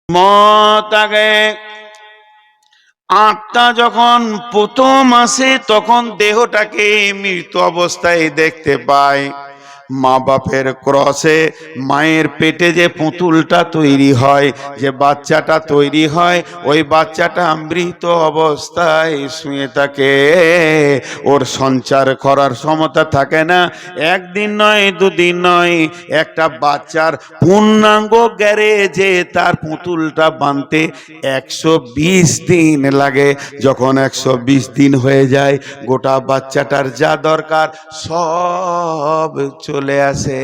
মত আগে আত্মা যখন প্রথম আসে তখন দেহটাকে মৃত অবস্থায় দেখতে পায়। মা বাপের ক্রসে মায়ের পেটে যে পুতুলটা তৈরি হয়, যে বাচ্চাটা তৈরি হয়, ওই বাচ্চাটা মৃত অবস্থায় শুয়ে থাকে। ওর সঞ্চার করার ক্ষমতা থাকে না। একদিন নয়, দুদিন নয়, একটা বাচ্চার পূর্ণাঙ্গ গ্যারেজে তার পুতুলটা বানতে 120 দিন লাগে। যখন 120 দিন হয়ে যায়, গোটা বাচ্চাটার যা দরকার সব চলে আসে,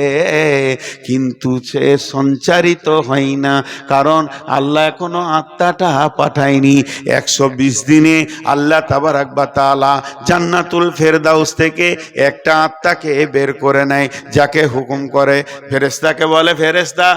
কিন্তু সে সঞ্চারিত হয় না, কারণ আল্লাহ এখনো আত্মাটা পাঠায়নি। 120 দিনে আল্লাহ তাবারাক ওয়া তাআলা জান্নাতুল ফেরদাউস থেকে একটা আত্মাকে বের করে নেয়, যাকে হুকুম করে ফেরেশতাকে বলে, ফেরেশতা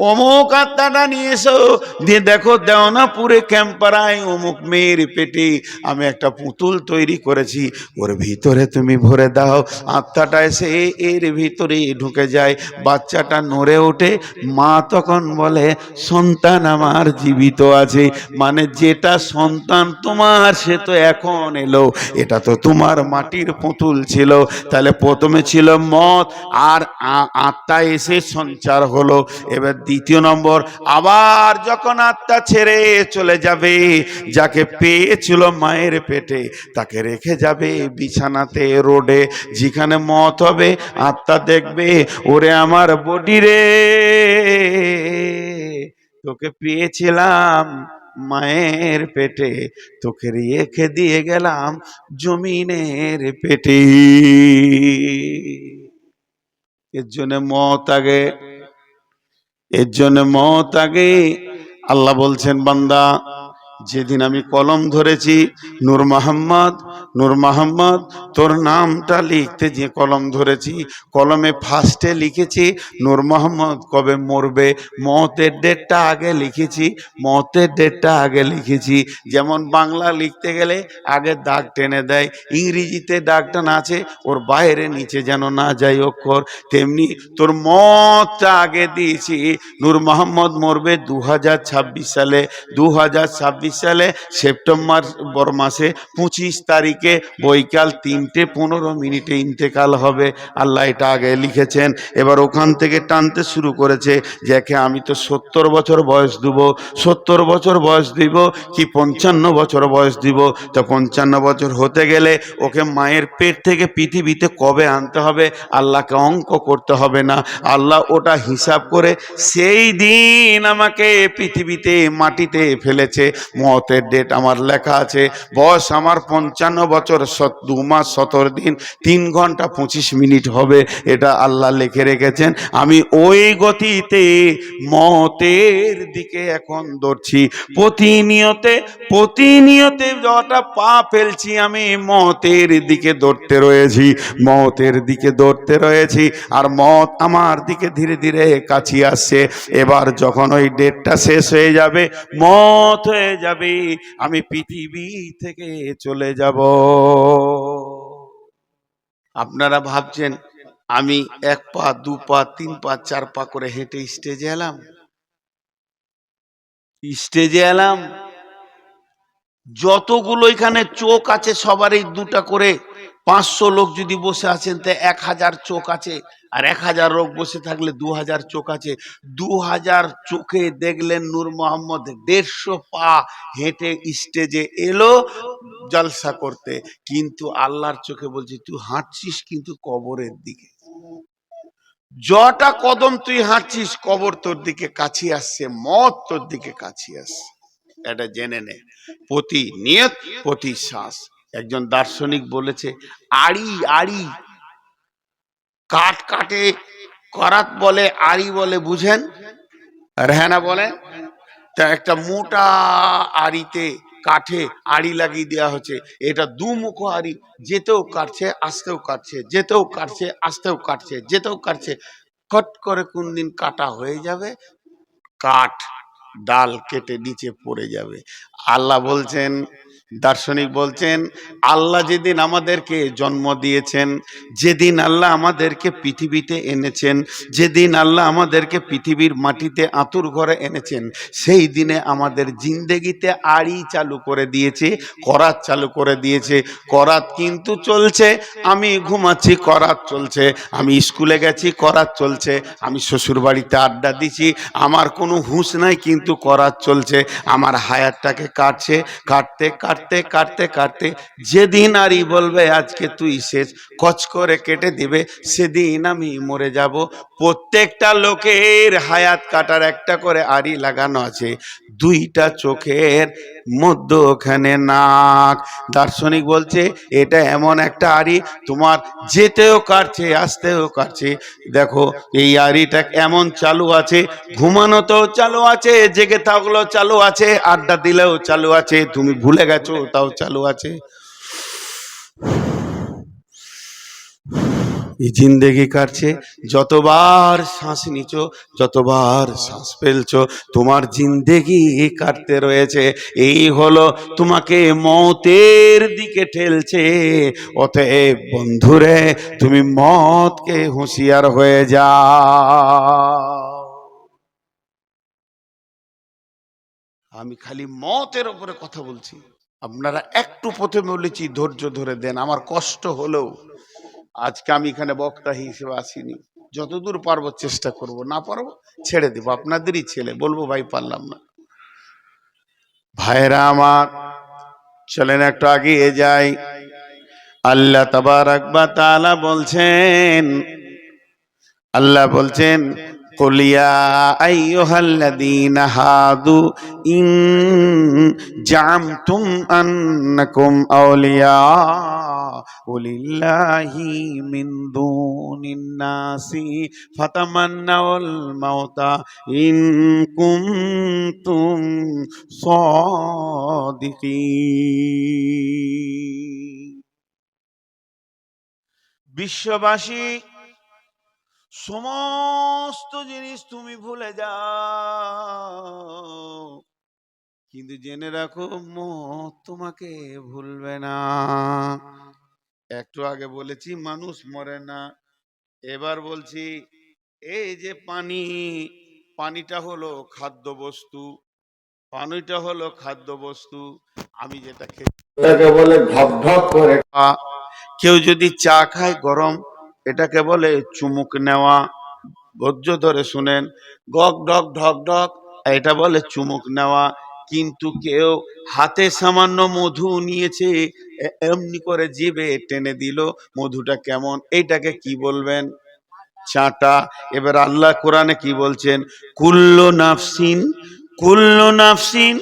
অমুক আত্মাটা নিয়ে এসো, দিয়ে দেখো দেওয়ানাপুরে ক্যাম্পারায় অমুক মেয়ের পেটে আমি একটা পুতুল তৈরি করেছি, ওর ভিতরে তুমি ভরে দাও। আত্মাটা এসে এর ভিতরে ঢুকে যায়, বাচ্চাটা নড়ে ওঠে। মা তখন বলে, সন্তান আমার জীবিত আছে। মানে যেটা সন্তান তোমার সে তো এখন এলো, এটা তো তোমার মাটির পুতুল ছিল। তাহলে প্রথমে ছিল মত, আর আত্মা এসে সঞ্চার হলো। এবার দ্বিতীয় নম্বর, আবার যখন আত্মা ছেড়ে চলে যাবে, যাকে পেয়েছিল মায়ের পেটে তাকে রেখে যাবে বিছানাতে, রোডে, যেখানে মত হবে আত্মা দেখবে, ওরে আমার বডি রে, তোকে পেয়েছিলাম মায়ের পেটে, তোকে রেখে দিয়ে গেলাম জমিনের পেটে। এর জন্য মত আগে, এর জন্য মত আগে। আল্লাহ বলছেন, বান্দা যেদিন আমি কলম ধরেছি, নূর মোহাম্মদ, নূর মোহাম্মদ, তোর নামটা লিখতে যে কলম ধরেছি, কলমে ফার্স্টে লিখেছি নূর মোহাম্মদ কবে মরবে, মতের ডেটটা আগে লিখেছি, মতের ডেটটা আগে লিখেছি। যেমন বাংলা লিখতে গেলে আগে দাগ টেনে দেয়, ইংরেজিতে দাগটা না আছে ওর বাইরে নিচে যেন না যায় অক্ষর, তেমনি তোর মতটা আগে দিয়েছি। নূর মোহাম্মদ মরবে 2026 সালে, 2026 সালে সেপ্টেম্বর মাসে 25 তারিখে বৈকাল 3:15 ইন্তেকাল হবে। আল্লাহ এটা আগে লিখেছেন। এবার ওখান থেকে টানতে শুরু করেছে, যাকে আমি তো 70 বছর বয়স দিব, 70 বছর বয়স দিব কি 55 বছর বয়স দিব। তো 55 বছর হতে গেলে ওকে মায়ের পেট থেকে পৃথিবীতে কবে আনতে হবে, আল্লাহকে অঙ্ক করতে হবে না, আল্লাহ ওটা হিসাব করে সেই দিন আমাকে পৃথিবীতে মাটিতে ফেলেছে। মতের ডেট আমার লেখা আছে, বয়স আমার 55 বছর 2 মাস 17 দিন 3 ঘন্টা 25 মিনিট হবে, এটা আল্লাহ লিখে রেখেছেন। আমি ওই গতিতে মতের দিকে এখন দৌড়ছি, প্রতিনিয়তে প্রতিনিয়তে যটা পা ফেলছি আমি মতের দিকে দৌড়তে রয়েছি, মতের দিকে দৌড়তে রয়েছি, আর মত আমার দিকে ধীরে ধীরে কাছে আসছে। এবার যখন ওই ডেটটা শেষ হয়ে যাবে, মত হয়ে যাবে, আমি পৃথিবী থেকে চলে যাব। আপনারা ভাবছেন আমি 1 পা 2 পা 3 পা 4 পা করে হেঁটে স্টেজে এলাম, স্টেজে এলাম, যতগুলো এখানে চোখ আছে সবারই 2টা করে, 500 লোক যদি বসে আছেন তো 1000 চোখ আছে, আর 1000 লোক বসে থাকলে 2000 চোখ আছে। 2000 চোখে দেখলেন নূর মোহাম্মদ 150 পা হেঁটে স্টেজে এলো জলসা করতে, কিন্তু আল্লাহর চোখে বলছে তুই হাঁটছিস কিন্তু কবরের দিকে, যটা কদম তুই হাঁটছিস কবর তোর দিকে কাছে আসছে, মত তোর দিকে কাছে আসছে। এটা জেনে নে, প্রতি নিয়ত প্রতি শ্বাস। একজন দার্শনিক বলেছে, আড়ি আড়ি কাট কাটে করাত বলে, আড়ি বলে, বুঝেন রেহানা বলেন। তা একটা মোটা আড়িতে কাঠে আড়ি লাগিয়ে দেওয়া হচ্ছে, এটা দুমুখ আড়ি, যেতেও কাটছে আসতেও কাটছে, যেতেও কাটছে আসতেও কাটছে, যেতেও কাটছে। ফট করে কোন দিন কাটা হয়ে যাবে, কাঠ ডাল কেটে নিচে পড়ে যাবে। আল্লাহ বলছেন দার্শনিক বলছেন আল্লাহ যেদিন আমাদেরকে জন্ম দিয়েছেন, যেদিন আল্লাহ আমাদেরকে পৃথিবীতে এনেছেন, যেদিন আল্লাহ আমাদেরকে পৃথিবীর মাটিতে আঁতুর ঘরে এনেছেন, সেই দিনে আমাদের জিন্দেগিতে আড়ি চালু করে দিয়েছে, করাত চালু করে দিয়েছে। করাত কিন্তু চলছে, আমি ঘুমাচ্ছি করাত চলছে, আমি স্কুলে গেছি করাত চলছে, আমি শ্বশুর বাড়িতে আড্ডা দিছি, আমার কোনো হুঁশ নাই কিন্তু করাত চলছে। আমার হায়াতটাকে কাটছে, কাটতে কাটতে কাটতে কাটতে যেদিন আরই বলবে আজকে তুই শেষ, কচ করে কেটে দিবে, সেদিন আমি মরে যাব। প্রত্যেকটা লোকের হায়াত কাটার একটা করে আড়ি লাগানো আছে, দুইটা চোখের মধ্যখানে নাক। দার্শনিক বলছে এটা এমন একটা আড়ি, তোমার যেতেও কাটছে আসতেও কাটছে। দেখো এই আড়িটা এমন চালু আছে, ঘুমানোতেও চালু আছে, জেগে থাকলেও চালু আছে, আড্ডা দিলেও চালু আছে, তুমি ভুলে গেছো তাও চালু আছে। এই জিন্দেগি কাটছে, যতবার শ্বাস নিছো, যতবার শ্বাস ফেলছো, তোমার জিন্দেগি কাটতে রয়েছে। এই হলো তোমাকে মতের দিকে ঠেলছে। অতএব বন্ধুরে, তুমি মতকে হুঁশিয়ার হয়ে যাও। আমি খালি মতের উপরে কথা বলছি, আপনারা একটু প্রথমে বলেছি ধৈর্য ধরে দেন, আমার কষ্ট হলেও আজকে আমি এখানে বক্তা হিসেবে আসিনি, যতদূর পারবো চেষ্টা করব, না পারবো ছেড়ে দেবো, আপনাদেরই ছেলে, বলবো ভাই পারলাম না। ভাইরা আমার, চলেন একটু এগিয়ে যাই। আল্লাহ তাবারক ওয়া তাআলা বলছেন, আল্লাহ বলছেন কুল ইয়া আইয়ুহাল্লাযীনা হাদু ইন জামতুম আন্নাকুম আউলিয়া লিল্লাহি মিন দুনিন নাসি ফাতামান্নাউল মাউতা ইন কুনতুম সাদিকিন। বিশ্ববাসী, সমস্ত জিনিস তুমি ভুলে যাও, কিন্তু জেনে রাখো মত তোমাকে ভুলবে না। একটু আগে বলেছি মানুষ মরে না, এবার বলছি এই যে পানি, পানিটা হলো খাদ্য বস্তু, পানিটা হলো খাদ্য বস্তু। আমি যেটা খেতে বলে ঢক ঢক করে, কেউ যদি চা খায় গরম, এটাকে বলে চুমুক নেওয়া। ধৈর্য ধরে শুনেন, গক ঢক ঢক ঢক, এটা বলে চুমুক নেওয়া। কিন্তু কেউ হাতে সামান্য মধু নিয়েছে, এমনি করে জিভে টেনে দিল, মধুটা কেমন, এইটাকে কি বলবেন? চাটা। এবার আল্লাহ কোরআনে কি বলছেন? কুল্লু নাফসিন, কুল্লু নাফসিন,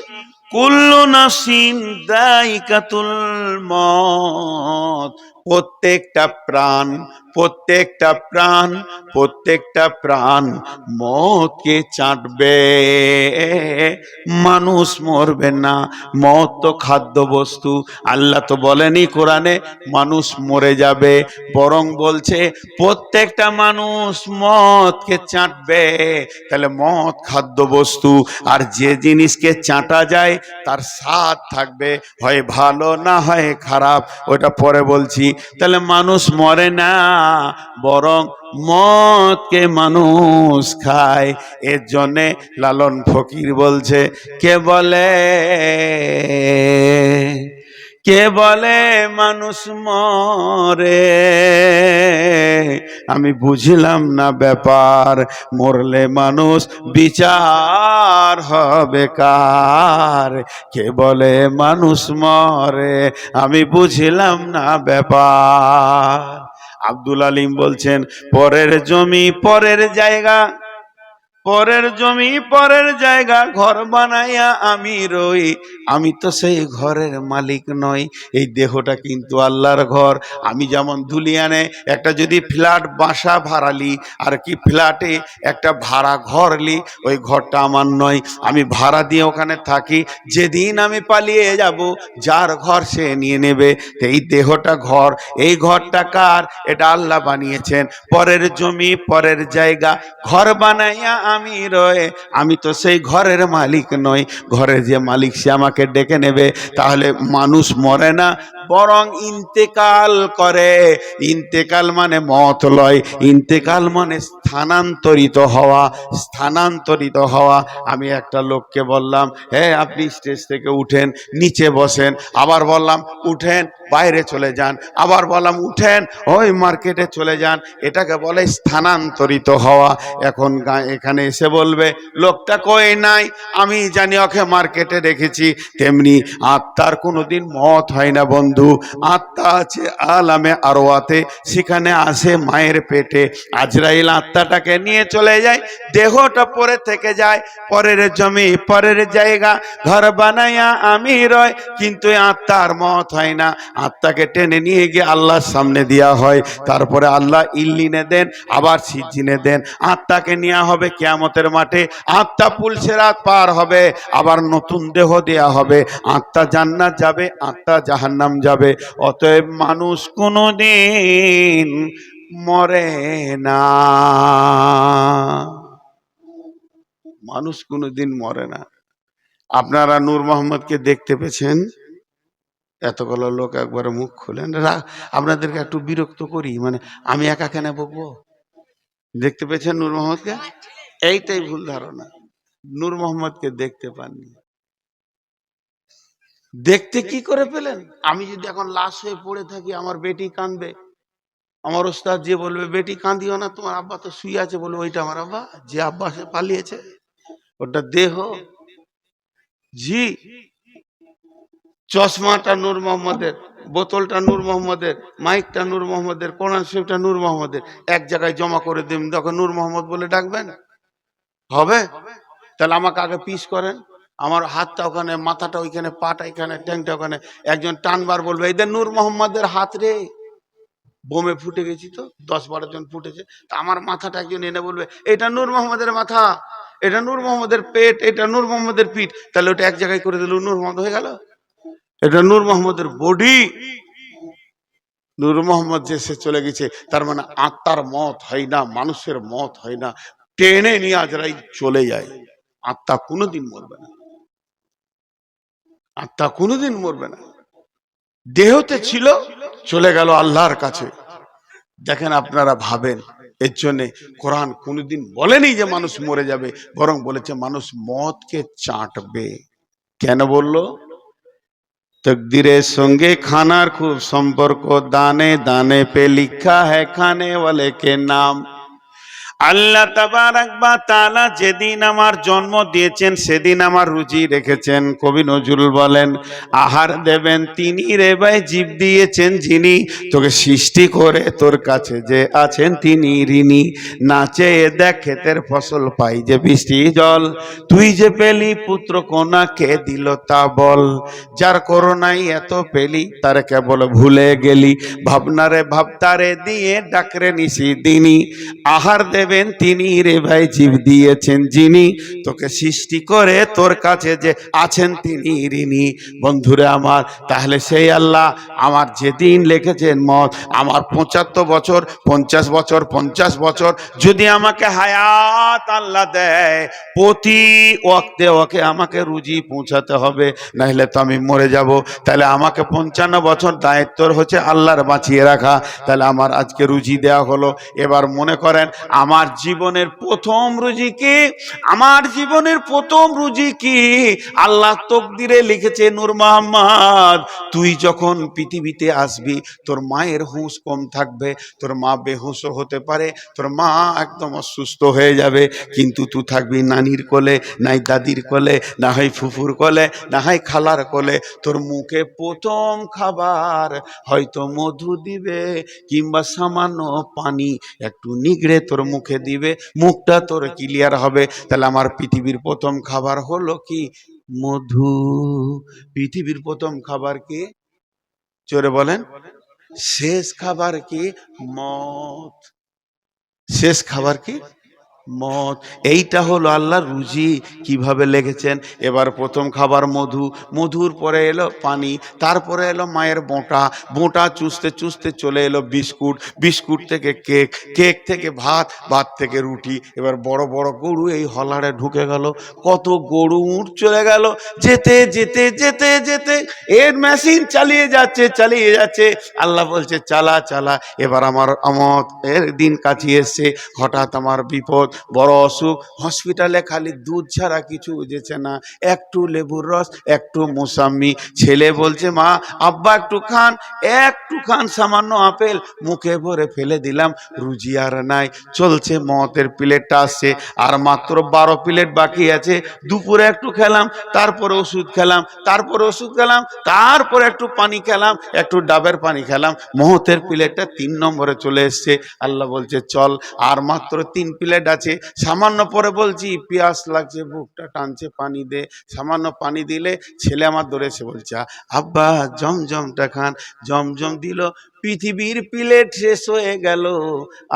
কুল্লু নাফসিন দাইকাতুল মউত। প্রত্যেকটা প্রাণ, প্রত্যেকটা প্রাণ, প্রত্যেকটা প্রাণ মতকে চাটবে, মানুষ মরবে না। মত তো খাদ্য বস্তু, আল্লাহ তো বলেনি কোরআনে মানুষ মরে যাবে, বরং বলছে প্রত্যেকটা মানুষ মদকে চাটবে। তাহলে মদ খাদ্য বস্তু, আর যে জিনিসকে চাটা যায় তার স্বাদ থাকবে, হয় ভালো না হয় খারাপ, ওটা পরে বলছি। তাহলে মানুষ মরে না, বরং মদকে মানুষ খায়। এর জন্যে লালন ফকির বলছে, কে বলে, কে বলে মানুষ মরে, আমি বুঝলাম না ব্যাপার, মরলে মানুষ বিচার হবে কার। কে বলে মানুষ মরে, আমি বুঝলাম না ব্যাপার। আব্দুল আলিম বলছেন, পরের জমি পরের জায়গা, পরের জমি পরের জায়গা, ঘর বানাইয়া আমি রই, আমি তো সেই ঘরের মালিক নই। এই দেহটা কিন্তু আল্লাহর ঘর। আমি যেমন ধুলিয়ানে একটা যদি ফ্ল্যাট বাসা ভাড়ালি, আর কি ফ্ল্যাটে একটা ভাড়া ঘর লি, ওই ঘরটা আমার নয়, আমি ভাড়া দিয়ে ওখানে থাকি। যেদিন আমি পালিয়ে যাব, যার ঘর সে নিয়ে নেবে। এই দেহটা ঘর, এই ঘরটা কার? এটা আল্লাহ বানিয়েছেন। পরের জমি পরের জায়গা, ঘর বানাইয়া আমি রয়ে, আমি তো সেই ঘরের মালিক নই, ঘরের যে মালিক সে আমাকে ডেকে নেবে। তাহলে মানুষ মরে না, বরং ইন্তেকাল করে। ইন্তেকাল মানে মত লয়, ইন্তেকাল মানে স্থানান্তরিত হওয়া, স্থানান্তরিত হওয়া। আমি একটা লোককে বললাম, হ্যাঁ আপনি স্টেজ থেকে উঠেন, নিচে বসেন, আবার বললাম উঠেন বাইরে চলে যান, আবার বললাম উঠেন ওই মার্কেটে চলে যান, এটাকে বলে স্থানান্তরিত হওয়া। এখন এখানে এসে বলবে লোকটা কই নাই, আমি জানি ওকে মার্কেটে রেখেছি। তেমনি আত্মার কোনোদিন মত হয় না বন্ধু। আত্মা আছে আলামে আরওয়াতে, সেখানে আসে মায়ের পেটে, আজরাইল আত্মাটাকে নিয়ে চলে যায়, দেহটা পরে থেকে যায়, পরের জমি পরের জায়গা, ঘর বানাইয়া আমি রয়, কিন্তু আত্মার মত হয় না। আত্মাকে টেনে নিয়ে গিয়ে আল্লাহর সামনে দেওয়া হয়, তারপরে আল্লাহ ইল্লিনে দেন, আবার সিজ্জিনে দেন। আত্মাকে নেওয়া হবে কিয়ামতের মাঠে, আত্মা পুলসিরাত পার হবে, আবার নতুন দেহ দেয়া হবে। আত্মা জান্নাত যাবে, আত্মা জাহান্নাম যাবে। অতএব মানুষ কোনোদিন মরে না, মানুষ কোনোদিন মরে না। আপনারা নূর মোহাম্মদকে দেখতে পেয়েছেন? এতগুলো লোক একবারে মুখ খুলেন, আপনাদেরকে একটু বিরক্ত করি, মানে আমি একা কেন বকবো? দেখতে পেয়েছেন নূর মোহাম্মদকে? এইটাই ভুল ধারণা, নূর মোহাম্মদকে দেখতে পাননি। দেখতে কি করে পেলেন? আমি যদি এখন লাশ হয়ে পড়ে থাকি, আমার বেটি কাঁদবে, আমার ওস্তাদ যে বলবে বেটি কাঁদিও না, তোমার আব্বা তো শুয়ে আছে, বলবে ওইটা আমার আব্বা, যে আব্বা সে পালিয়েছে, ওটা দেহ। জি, চশমাটা নূর মোহাম্মদের, বোতলটা নূর মোহাম্মদের, মাইকটা নূর মোহাম্মদের, কোরআন শরীফটা নূর মোহাম্মদের, এক জায়গায় জমা করে দিন, তখন নূর মোহাম্মদ বলে ডাকবেন? হবে? তাহলে আমাকে আগে পিস করেন, আমার হাতটা ওখানে, মাথাটা ওইখানে, পাটা এখানে, ট্যাংটা ওখানে, একজন টানবার বলবে এই নূর মোহাম্মদের হাত রে, বোমে ফুটে গেছি তো, 10-12 জন ফুটেছে, তা আমার মাথাটা একজন এনে বলবে এটা নূর মোহাম্মদের মাথা, এটা নূর মোহাম্মদের পেট, এটা নূর মোহাম্মদের পিঠ, তাহলে ওটা এক জায়গায় করে দিল, নূর মোহাম্মদ হয়ে গেল। এটা নূর মোহাম্মদের বডি, নূর মোহাম্মদ যে সে চলে গেছে, তার মানে আত্মার মত হয় না, মানুষের মত হয় না, টেনে নিয়ে আজরাইল চলে যায়। আত্মা কোনোদিন মরবে না, আত্মা কোনোদিন মরবে না। দেহতে ছিল, চলে গেল আল্লাহর কাছে। দেখেন আপনারা ভাবেন, এর জন্য কোরআন কোনোদিন বলেনি যে মানুষ মরে যাবে, বরং বলেছে মানুষ মতকে চাটবে। কেন বললো? তকদিরের সঙ্গে খানার খুব সম্পর্ক, দানে দানে পে লিখা হ্যায় খানে ওয়ালে কে নাম। আল্লাহ তাবারাক ওয়া তাআলা যেদিন আমার জন্ম দিয়েছেন সেদিন আমার রুজি রেখেছেন। কবি নজরুল বলেন, আহার দেবেন তিনি রে ভাই, জীব দিয়েছেন যিনি, তোকে সৃষ্টি করে তোর কাছে যে আছেন তিনি ঋণী। না চেয়ে দেখ ক্ষেতের ফসল পাই যে বৃষ্টি জল, তুই যে পেলি পুত্র কন্যা কে দিল তা বল। যার করোনাই এত পেলি তার কেবল ভুলে গেলি, ভাবনারে ভাবতারে দিয়ে ডাকরে নিশি দিনী। আহার দেবেন তিনি রে ভাই, জীব দিয়েছেন যিনি, তোকে সৃষ্টি করে তোর কাছে যে আছেন তিনি ঋণী। বন্ধুরে আমার, তাহলে সেই আল্লাহ আমার যেদিন লিখেছেন মত, আমার 75 বছর, 50 বছর, 50 বছর যদি আমাকে হায়াত আল্লাহ দেয়, প্রতি ওয়াক্তে ওকে আমাকে রুজি পৌঁছাতে হবে, নাহলে তো আমি মরে যাব। তাহলে আমাকে 55 বছর দায়িত্ব হচ্ছে আল্লাহর বাঁচিয়ে রাখা। তাহলে আমার আজকে রুজি দেওয়া হলো। এবার মনে করেন আমার জীবনের প্রথম রুজি কি? আমার জীবনের প্রথম রুজি কি? আল্লাহ তকদিরে লিখেছে, নূর মোহাম্মদ তুই যখন পৃথিবীতে আসবি, তোর মায়ের হুঁশ কম থাকবে, তোর মা বেহুঁশও হতে পারে, তোর মা একদম অসুস্থ হয়ে যাবে, কিন্তু তুই থাকবি নানির কোলে, নাই দাদির কোলে, না হয় ফুফুর কোলে, না হয় খালার কোলে। তোর মুখে প্রথম খাবার হয়তো মধু দিবে, কিংবা সামান্য পানি একটু নিগড়ে তোর মুখে দিবে, মুখটা তোর ক্লিয়ার হবে। তাহলে আমার পৃথিবীর প্রথম খাবার হলো কি? মধু। পৃথিবীর প্রথম খাবার কি? জোরে বলেন। শেষ খাবার কি? মত। শেষ খাবার কি? মদ। এইটা হলো আল্লাহর রুজি। কিভাবে লেগেছেন? এবার প্রথম খাবার মধু, মধুর পরে এলো পানি, তারপরে এলো মায়ের বোঁটা, বোঁটা চুষতে চুষতে চলে এলো বিস্কুট, বিস্কুট থেকে কেক, কেক থেকে ভাত, ভাত থেকে রুটি। এবার বড় বড় গরু এই হলারে ঢুকে গেল। কত গরু উঠ চলে গেল, যেতে যেতে যেতে যেতে এর মেশিন চালিয়ে যাচ্ছে চালিয়ে যাচ্ছে। আল্লাহ বলছে চালা চালা। এবার আমার আমত এর দিন কাছে এসছে, হঠাৎ আমার বিপদ, বড় অসুখ, হসপিটালে খালি দুধ ছাড়া কিছু বুঝেছে না, একটু লেবুর রস, একটু মোসাম্মি। ছেলে বলছে মা আব্বা একটু খান, একটু খান, সামান্য আপেল মুখে ভরে ফেলে দিলাম, রুজি আর নাই। চলছে মতের প্লেটটা আসছে, আর মাত্র 12 প্লেট বাকি আছে। দুপুরে একটু খেলাম, তারপরে ওষুধ খেলাম, তারপরে ওষুধ খেলাম, তারপরে একটু পানি খেলাম, একটু ডাবের পানি খেলাম, মহতের প্লেটটা 3 নম্বরে চলে এসছে। আল্লাহ বলছে চল, আর মাত্র 3 প্লেট আছে। সামান্য পরে বলছি পিয়াস লাগছে, বুকটা টানছে, পানি দে। সামান্য পানি দিলে ছেলে আমার দৌড়ে এসে বলছে আব্বা জমজমটা খান। জমজম দিল, পৃথিবীর প্লেট শেষ হয়ে গেল।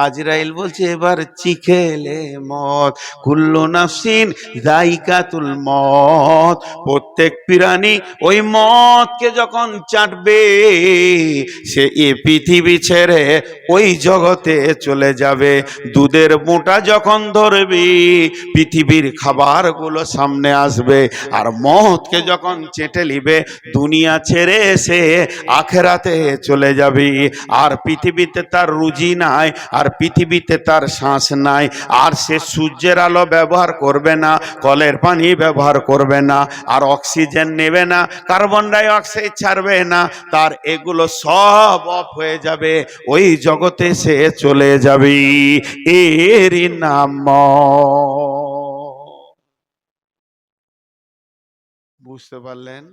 আজরাইল বলছে এবার চিখেলে মত, কুল্লু নাফসিন যায়িকাতুল মত। প্রত্যেক প্রাণী ওই মতকে যখন চাটবে, সে এ পৃথিবী ছেড়ে ওই জগতে চলে যাবে। দুধের মোটা যখন ধরবি, পৃথিবীর খাবারগুলো সামনে আসবে। আর মতকে যখন চেটে নিবে, দুনিয়া ছেড়ে এসে আখেরাতে চলে যাবি। আর পৃথিবীতে তার রুজি নাই, আর পৃথিবীতে তার শ্বাস নাই। আর সে সূর্যের আলো ব্যবহার করবে না, কলের পানি ব্যবহার করবে না, আর অক্সিজেন নেবে না, কার্বন ডাই অক্সাইড ছাড়বে না। তার এগুলো সব অফ হয়ে যাবে, ওই জগতে সে চলে যাবে। এরই নাম বুঝতে পারলেন?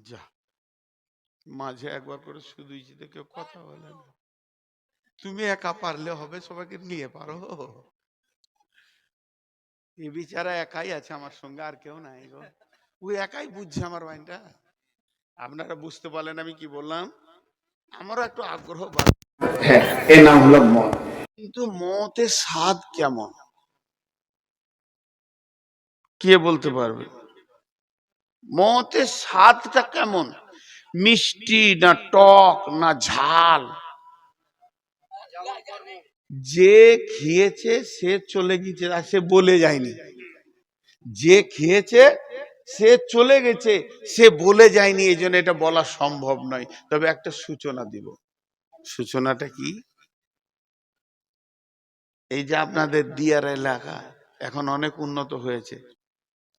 যা, মাঝে একবার করে শুধু কেউ কথা বলে না। তুমি একা পারলে হবে, সবাইকে নিয়ে পারো। এই বিচারা একাই আছে আমার সঙ্গে, আর কেউ নাই গো। ওই একাই বুঝছে আমার মাইন্ডটা। আপনারা বুঝতে পারলেন আমি কি বললাম? আমারও একটু আগ্রহ বাড়ে। হ্যাঁ, এর নাম হলো মত। কিন্তু মতের স্বাদ কেমন কে বলতে পারবে? মতের স্বাদটা কেমন? মিষ্টি না টক না ঝাল? যে খেয়েছে সে চলে গেছে, আর সে বলে যায়নি। যে খেয়েছে সে চলে গেছে, সে বলে যায়নি, এই জন্য এটা বলা সম্ভব নয়। তবে একটা সূচনা দিব। সূচনাটা কি? এই যে আপনাদের দিয়ার এলাকা এখন অনেক উন্নত হয়েছে,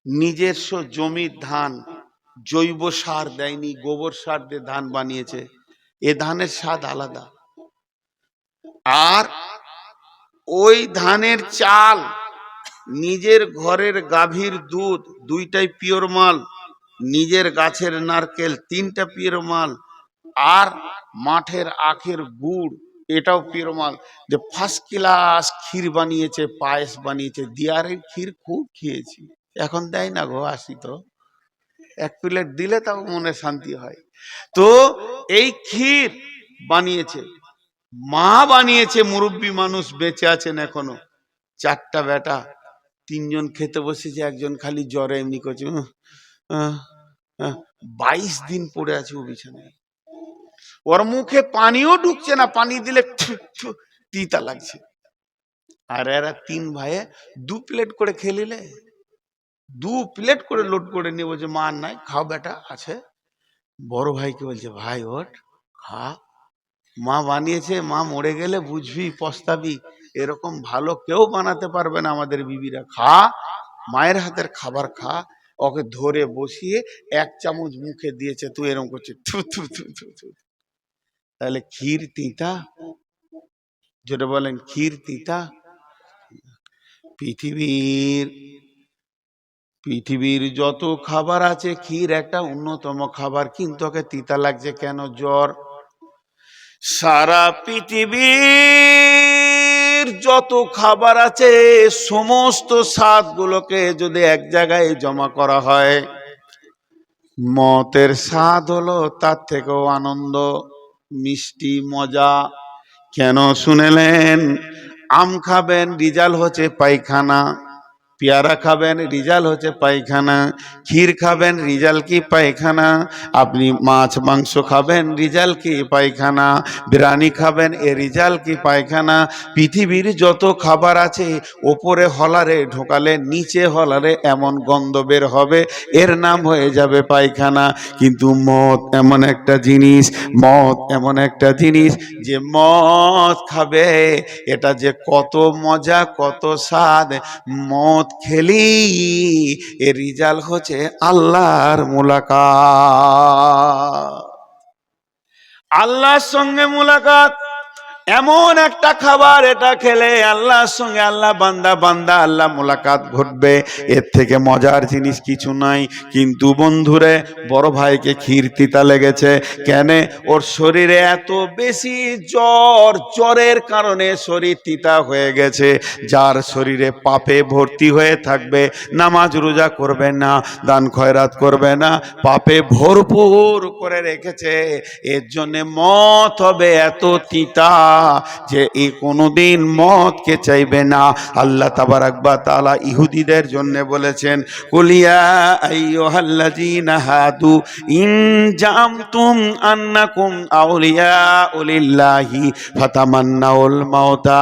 নিজস্ব জমির ধান জৈব সার দেয়নি, গোবর সার দিয়ে ধান বানিয়েছে। এ ধানের স্বাদ আলাদা। আর ওই ধানের চাল, নিজের ঘরের গাভীর দুধ, দুইটাই পিওর মাল, নিজের গাছের নারকেল, 3টা পিওর মাল, আর মাঠের আখের গুড়, এটাও পিওর মাল। যে ফার্স্ট ক্লাস ক্ষীর বানিয়েছে, পায়েস বানিয়েছে। দিয়ারের ক্ষীর খুব খেয়েছি, এখন দেয় না গো, আসি তো 1 প্লেট দিলে তাও মনে শান্তি হয়। তো এই ক্ষীর বানিয়েছে, মা বানিয়েছে, মুরব্বী মানুষ বেঁচে আছেন এখনো। 4টা বেটা, 3জন খেতে বসেছে, একজন খালি জ্বরে এমনি করছে। 22 দিন পড়ে আছে ও বিছানায়, ওর মুখে পানিও ঢুকছে না, পানি দিলে তিতা লাগছে। আর এরা 3 ভাইয়ে 2 প্লেট করে খেলিলে, 2 প্লেট করে লোড করে নিয়ে বলছে মা নাই, খাও বেটা আছে। বড় ভাইকে বলছে ভাই ওঠ খা, মা বানিয়েছে, মা মরে গেলে বুঝবি পস্তাবি, এরকম ভালো কেউ বানাতে পারবে না আমাদের বিবিরা, খা, মায়ের হাতের খাবার খা। ওকে ধরে বসিয়ে 1 চামচ মুখে দিয়েছে, তুই এরকম করছিস থু থু থু থু থু। তাহলে ক্ষীর তিতা? যেটা বলেন ক্ষীর তিতা? পৃথিবীর পৃথিবীর যত খাবার আছে, ক্ষীর একটা অন্যতম খাবার, কিন্তু ওকে তিতা লাগছে কেন? জ্বর। সারা পৃথিবীর যত খাবার আছে, সমস্ত স্বাদগুলোকে যদি এক জায়গায় জমা করা হয়, মতের স্বাদ হলো তার থেকেও আনন্দ, মিষ্টি, মজা। কেন শুনেলেন? আম খাবেন, রিজাল্ট হচ্ছে পায়খানা। পেয়ারা খাবেন, রিজাল্ট হচ্ছে পায়খানা। ক্ষীর খাবেন, রিজাল্ট কি পায়খানা। আপনি মাছ মাংস খাবেন, রিজাল্ট কি পায়খানা। বিরিয়ানি খাবেন, এ রিজাল্ট কি পায়খানা। পৃথিবীর যত খাবার আছে ওপরে হলারে ঢোকালে নিচে হলারে এমন গন্ধ বের হবে, এর নাম হয়ে যাবে পায়খানা। কিন্তু মদ এমন একটা জিনিস, মদ এমন একটা জিনিস যে মদ খাবে এটা যে কত মজা কত স্বাদ। মদ খেলি এর রিজাল্ট হচ্ছে আল্লাহর মুলাকাত। আল্লাহর সঙ্গে মুলাকাত এমন একটা খাবার, এটা খেলে আল্লাহর সঙ্গে আল্লাহ বান্দা বান্দা আল্লাহ মুলাকাত ঘটবে। এর থেকে মজার জিনিস কিছু নাই। কিন্তু বন্ধুরে, বড় ভাইকে ক্ষীর তিতা লেগেছে কেন? ওর শরীরে এত বেশি জ্বর, জ্বরের কারণে শরীর তিতা হয়ে গেছে। যার শরীরে পাপে ভর্তি হয়ে থাকবে, নামাজ রোজা করবে না, দান খয়রাত করবে না, পাপে ভরপুর করে রেখেছে। এর জন্য মত হবে এত তিতা যে এ কোনোদিন মদকে চাইবে না। আল্লাহ তাবারাক ওয়া তাআলা ইহুদিদের জন্য বলেছেন, কুলিয়া আইয়ুহাল্লাযীনা হাদু ইন জামতুম আন্নাকুম আউলিয়াউ লিল্লাহি ফাতামান্নাউল মাউতা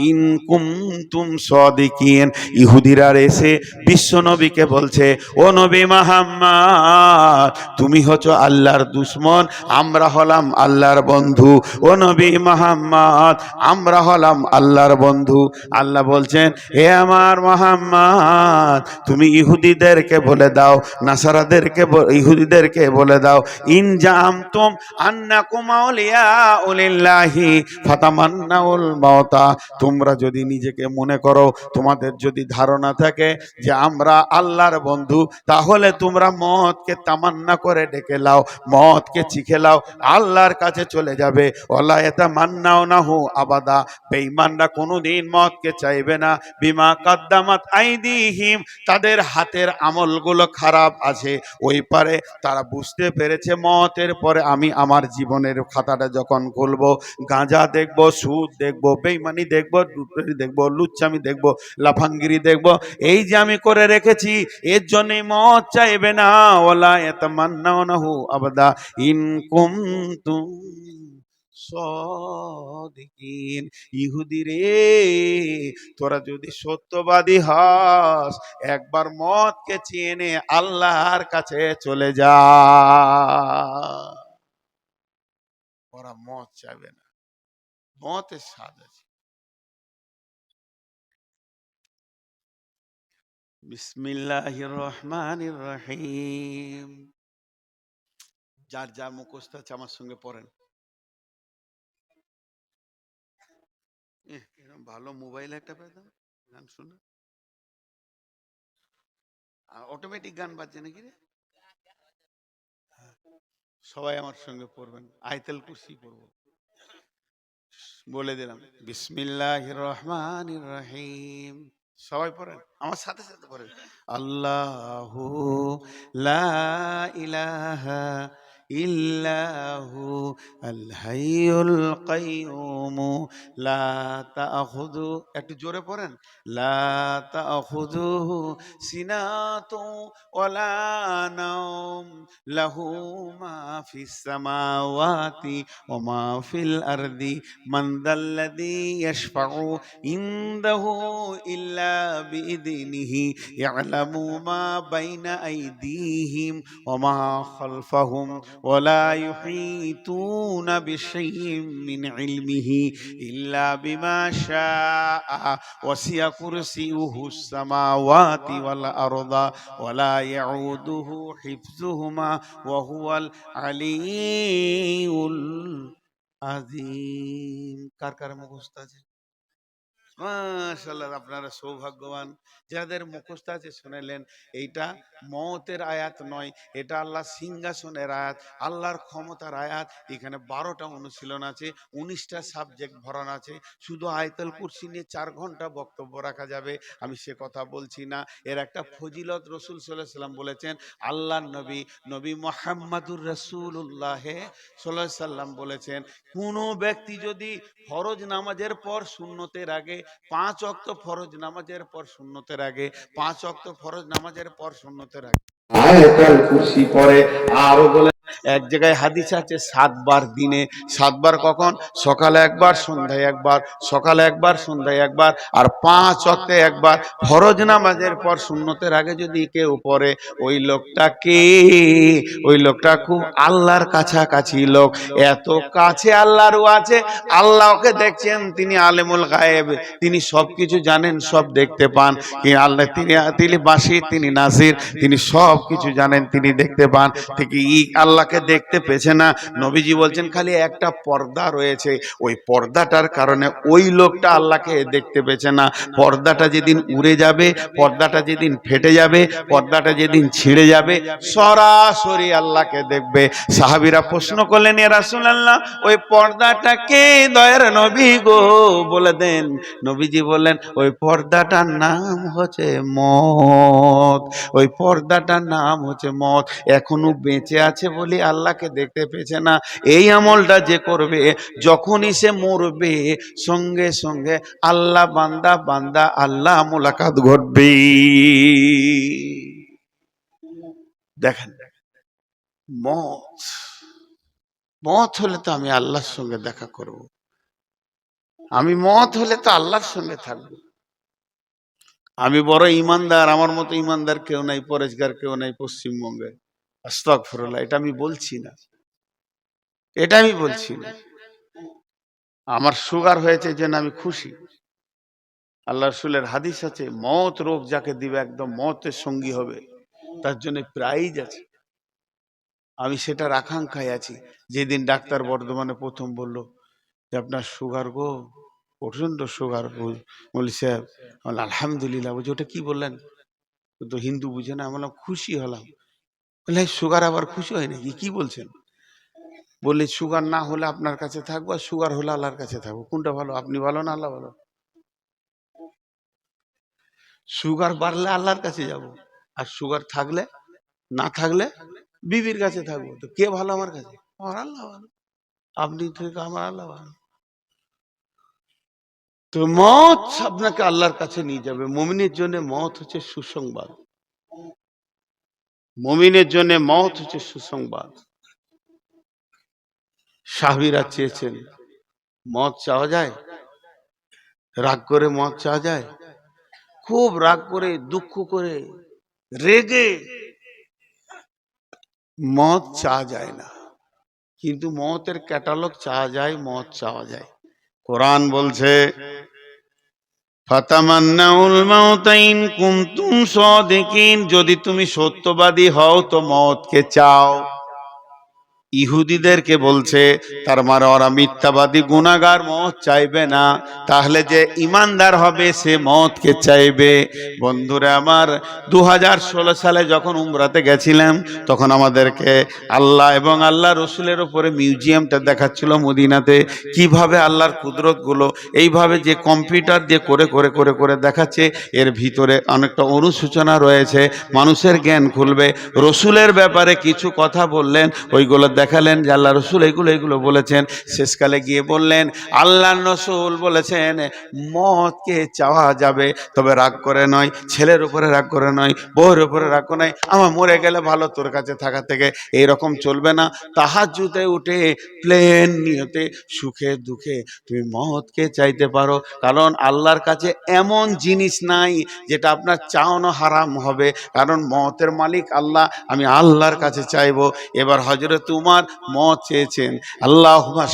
ইন কুনতুম সাদিকিন। ইহুদিরা এসে বিশ্ব নবীকে বলছে, ও নবী মুহাম্মদ, তুমি হচ্ছো আল্লাহর দুশমন, আমরা হলাম আল্লাহর বন্ধু। ও নবী মুহাম্মদ, আমরা হলাম আল্লাহর বন্ধু। আল্লাহ বলছেন, হে আমার মুহাম্মদ, তুমি ইহুদিদেরকে বলে দাও, নাসারাদেরকে ইহুদিদেরকে বলে দাও, ইন জামতুম আন্নাকুম আউলিয়াউ লিল্লাহি ফাতামান্নাউল মাউতা। তোমরা যদি নিজেকে মনে করো, তোমাদের যদি ধারণা থাকে যে আমরা আল্লাহর বন্ধু, তাহলে তোমরা মদকে তামান্না করে ডেকে লাও, মদকে চিখে লাও, আল্লাহর কাছে চলে যাবে। ওয়ালা ইয়াতামান্নাউনাহু আবাদা। বেঈমানরা কোনোদিন মদকে চাইবে না। বিমা কাদ্দামাত আইদিহিম, তাদের হাতের আমলগুলো খারাপ আছে। ওই পারে তারা বুঝতে পেরেছে মতের পরে আমি আমার জীবনের খাতাটা যখন খুলবো, গাঁজা দেখবো, সুদ দেখবো, বেঈমানি দেখবো, লুটেরি দেখবো, লুচ্চামি দেখবো, লাফাঙ্গিরি দেখবো, এই যে আমি করে রেখেছি, এর জন্যই মদ চাইবে না। ওয়ালা ইয়াতামান্নাউনাহু আবাদা ইন কুনতুম সাদিকিন। ইহুদি রে, তোরা যদি সত্যবাদী হস, একবার মদকে চেনে আল্লাহর কাছে চলে যা। ওরা মদ চাইবে না, মতের স্বাদ আছে। বিসমিল্লাহির রহমানির রহিম। যার যার মুখস্থ আছে আমার সঙ্গে পড়েন। এরকম ভালো মোবাইল একটা পেতাম, গান শুনে। অটোমেটিক গান বাজছে নাকি রে? সবাই আমার সঙ্গে পড়বেন, আয়াতুল কুরসি পড়ব। বলে দিলাম, বিসমিল্লাহির রহমানির রহিম। সবাই পড়েন, আমার সাথে সাথে পড়েন। আল্লাহু লা ইলাহা ইল্লাহু আল হাইয়ুল কাইয়ুম লা তাখুযু, একটু জোরে পড়েন, লা তাখুযুহু সিনাতু ওয়ালা নাওম লাহু মা ফিস সামাওয়াতি ওয়া মা ফিল আরদি মান যাল্লাযী ইয়াশফাউ ইনদাহু ইল্লা বিইযনিহি ইয়ালামু মা বাইনা আইদিহিম ওয়া মা খালফাহুম ওয়া লা ইউহীতুনা বিশাইইন মিন ইলমিহি ইল্লা বিমা শাআ ওয়াসি'a কুরসিয়ুহুস সামাওয়াতি ওয়াল আরদা ওয়া লা ইয়াউদুহু হিফযুহুমা ওয়া হুয়াল আলিয়্যুল আযীম। কার কার মুখস্থ আছে? মাশাআল্লাহ, আপনারা সৌভাগ্যবান যাদের মুখস্থ আছে। শুনেলেন, এইটা মওতের আয়াত নয়, এটা আল্লাহ সিংহাসনের আয়াত, আল্লাহর ক্ষমতার আয়াত। এখানে 12টা অনুশীলন আছে, 19টা সাবজেক্ট ভরানো আছে। শুধু আয়াতুল কুরসি নিয়ে 4 ঘন্টা বক্তব্য রাখা যাবে, আমি সে কথা বলছি না। এর একটা ফজিলত রাসূল সাল্লাল্লাহু আলাইহি সাল্লাম বলেছেন। আল্লাহর নবী, নবী মুহাম্মাদুর রাসূলুল্লাহ সাল্লাল্লাহু আলাইহি সাল্লাম বলেছেন, কোনো ব্যক্তি যদি ফরজ নামাজের পর সুন্নতের আগে 5 ওয়াক্ত ফরজ নামাজের পর সুন্নতের আগে, 5 ওয়াক্ত ফরজ নামাজের পর সুন্নতের আগে আয়াতুল কুরসি পড়ে। আরো বলে এক জায়গায় হাদিস আছে 7 বার দিনে, 7 বার কখন? সকালে একবার, সন্ধ্যায় একবার, সকালে একবার, সন্ধ্যায় একবার, আর 5 ওয়াক্তে একবার। ফরজ নামাজের পর সুন্নতের আগে যদি কেউ পড়ে, ওই লোকটাকে, ওই লোকটা খুব আল্লাহর কাছাকাছি লোক। এত কাছে আল্লাহরও আছে, আল্লাহ ওকে দেখছেন, তিনি আলেমুল গায়েব, তিনি সবকিছু জানেন, সব দেখতে পান। কি আল্লাহ, তিনি বাসির, তিনি নাসির, তিনি সব কিছু জানেন, তিনি দেখতে পান। ঠিক আল্লাহকে দেখতে পেছে না। নবীজি বলছেন খালি একটা পর্দা রয়েছে, ওই পর্দাটার কারণে ওই লোকটা আল্লাহকে দেখতে পেছে না। পর্দাটা যেদিন উড়ে যাবে, পর্দাটা যেদিন ফেটে যাবে, পর্দাটা যেদিন ছিঁড়ে যাবে, সরাসরি আল্লাহকে দেখবে। সাহাবীরা প্রশ্ন করলেন, ইয়া রাসূলুল্লাহ, ওই পর্দাটাকে দয়ার নবী গো বলে দেন। নবীজি বললেন, ওই পর্দাটার নাম হচ্ছে মত। ওই পর্দাটার নাম হচ্ছে মত। এখনো বেঁচে আছে বলে আল্লাহকে দেখতে পেছে না। এই আমলটা যে করবে, যখনই সে মরবে, সঙ্গে সঙ্গে আল্লাহ বান্দা বান্দা আল্লাহ মোলাকাত ঘটবে। দেখেন, মত, মত হলে তো আমি আল্লাহর সঙ্গে দেখা করব, আমি মত হলে তো আল্লাহর সঙ্গে থাকবো। আমি বড় ইমানদার, আমার মতো ইমানদার কেউ নাই, পরেশগার কেউ নাই পশ্চিমবঙ্গে। আস্তাগফিরুল্লাহ, এটা আমি বলছি না, এটা আমি বলছি না। আমার সুগার হয়েছে যেন আমি খুশি। আল্লাহ রাসূলের হাদিস আছে, মত রোগ যাকে দিবে একদম মতের সঙ্গী হবে, তার জন্য প্রাইজ আছে। আমি সেটার আকাঙ্ক্ষায় আছি। যেদিন ডাক্তার বর্ধমানে প্রথম বলল যে আপনার সুগার গো, প্রচন্ড সুগার, বলি সাহেব, আলহামদুলিল্লাহ। বলছি ওটা কি বললেন? তো হিন্দু বুঝে না। আমরা খুশি হলাম। বলে সুগার আবার খুশি হয় নাকি? কি বলছেন? বললে সুগার না হলে আপনার কাছে থাকবো, আর সুগার হলে আল্লাহর কাছে থাকবো। কোনটা ভালো? আপনি ভালো না আল্লাহ ভালো? সুগার বাড়লে আল্লাহর কাছে যাব, আর সুগার থাকলে, না থাকলে বিবির কাছে থাকবো। তো কে ভালো আমার কাছে? আমার আল্লাহ ভালো। আপনি থেকে আমার আল্লাহ ভালো। তো মত আপনাকে আল্লাহর কাছে নিয়ে যাবে। মুমিনের জন্য মত হচ্ছে সুসংবাদ, মুমিনের জন্য মত হচ্ছে সুসংবাদ। সাহাবীরা চেয়েছেন, মত চাওয়া যায়? রাগ করে মত চাওয়া যায়? খুব রাগ করে, দুঃখ করে, রেগে মত চাওয়া যায় না, কিন্তু মতের ক্যাটালগ চাওয়া যায়, মত চাওয়া যায়। কোরআন বলছে, ফাতামান্নাউল মাউতা ইন কুনতুম সাদিকিন, যদি তুমি সত্যবাদী হও তো মতকে চাও। ইহুদিদেরকে বলছে, তার মানে ওরা মিথ্যাবাদী গুনাহগার, মত চাইবে না। তাহলে যে ইমানদার হবে সে মতকে চাইবে। বন্ধুরা আমার, 2016 সালে যখন উমরাতে গেছিলাম, তখন আমাদেরকে আল্লাহ এবং আল্লাহ রসুলের উপরে মিউজিয়ামটা দেখাচ্ছিল মদিনাতে। কিভাবে আল্লাহর কুদরত গুলো এইভাবে যে কম্পিউটার দিয়ে করে করে করে করে দেখাচ্ছে, এর ভিতরে অনেকটা অনুসূচনা রয়েছে, মানুষের জ্ঞান খুলবে। রসুলের ব্যাপারে কিছু কথা বললেন, ওইগুলো দেখালেন যে আল্লাহ রসুল এগুলো বলেছেন। শেষকালে গিয়ে বললেন, আল্লাহ রসুল বলেছেন মতকে চাওয়া যাবে, তবে রাগ করে নয়, ছেলের উপরে রাগ করে নয়, বউয়ের উপরে রাগ করে নয়, আমার মরে গেলে ভালো তোর কাছে থাকা থেকে, এইরকম চলবে না। তাহাজ্জুদে উঠে প্লেন নিয়তে সুখে দুঃখে তুমি মতকে চাইতে পারো, কারণ আল্লাহর কাছে এমন জিনিস নাই যেটা আপনার চাওয়ানো হারাম হবে, কারণ মতের মালিক আল্লাহ। আমি আল্লাহর কাছে চাইবো। এবার হযরত উমর মত চেয়েছেন, আল্লাহুম্মা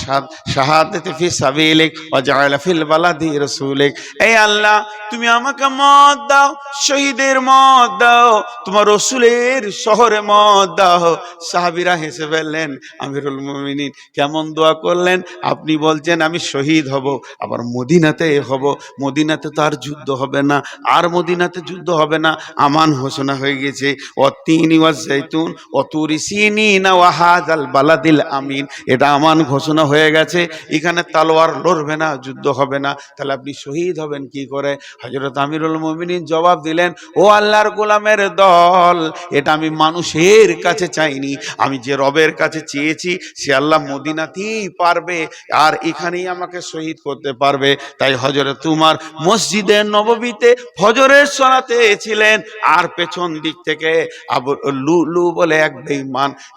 শাহাদাতি ফি সাবিলিক ওয়া জাআলা ফিল বালাদি রাসূলিক। এই আল্লাহ, তুমি আমাকে মত দাও, শহীদের মত দাও, তোমার রাসূলের শহরে মত দাও। সাহাবীরা হেসে ফেললেন। আমিরুল মুমিনিন কেমন দোয়া করলেন? আপনি বলছেন আমি শহীদ হব, আবার মদিনাতে হব, মদিনাতে তো আর যুদ্ধ হবে না, আর মদিনাতে যুদ্ধ হবে না, আমান ঘোষণা হয়ে গেছে। অতিনি ওয়াজ জাইতুন অতুরি সিনিনা ওয়া হাযাল বালাদিল আমিন, এটা আমান ঘোষণা হয়ে গেছে, এখানে তালোয়ার লড়বে না, যুদ্ধ হবে না, তাহলে আপনি শহীদ হবেন কি করে? হযরত আমিরুল মুমিনিন জবাব দিলেন, ও আল্লাহর গোলামের দল, এটা আমি মানুষের কাছে চাইনি, আমি যে রবের কাছে চেয়েছি সে আল্লাহ মদিনাতেই পারবে, আর এখানেই আমাকে শহীদ করতে পারবে। তাই হযরত উমর মসজিদে নববীতে ফজরের সালাতে ছিলেন, আর পেছন দিক থেকে আবু লুলু বলে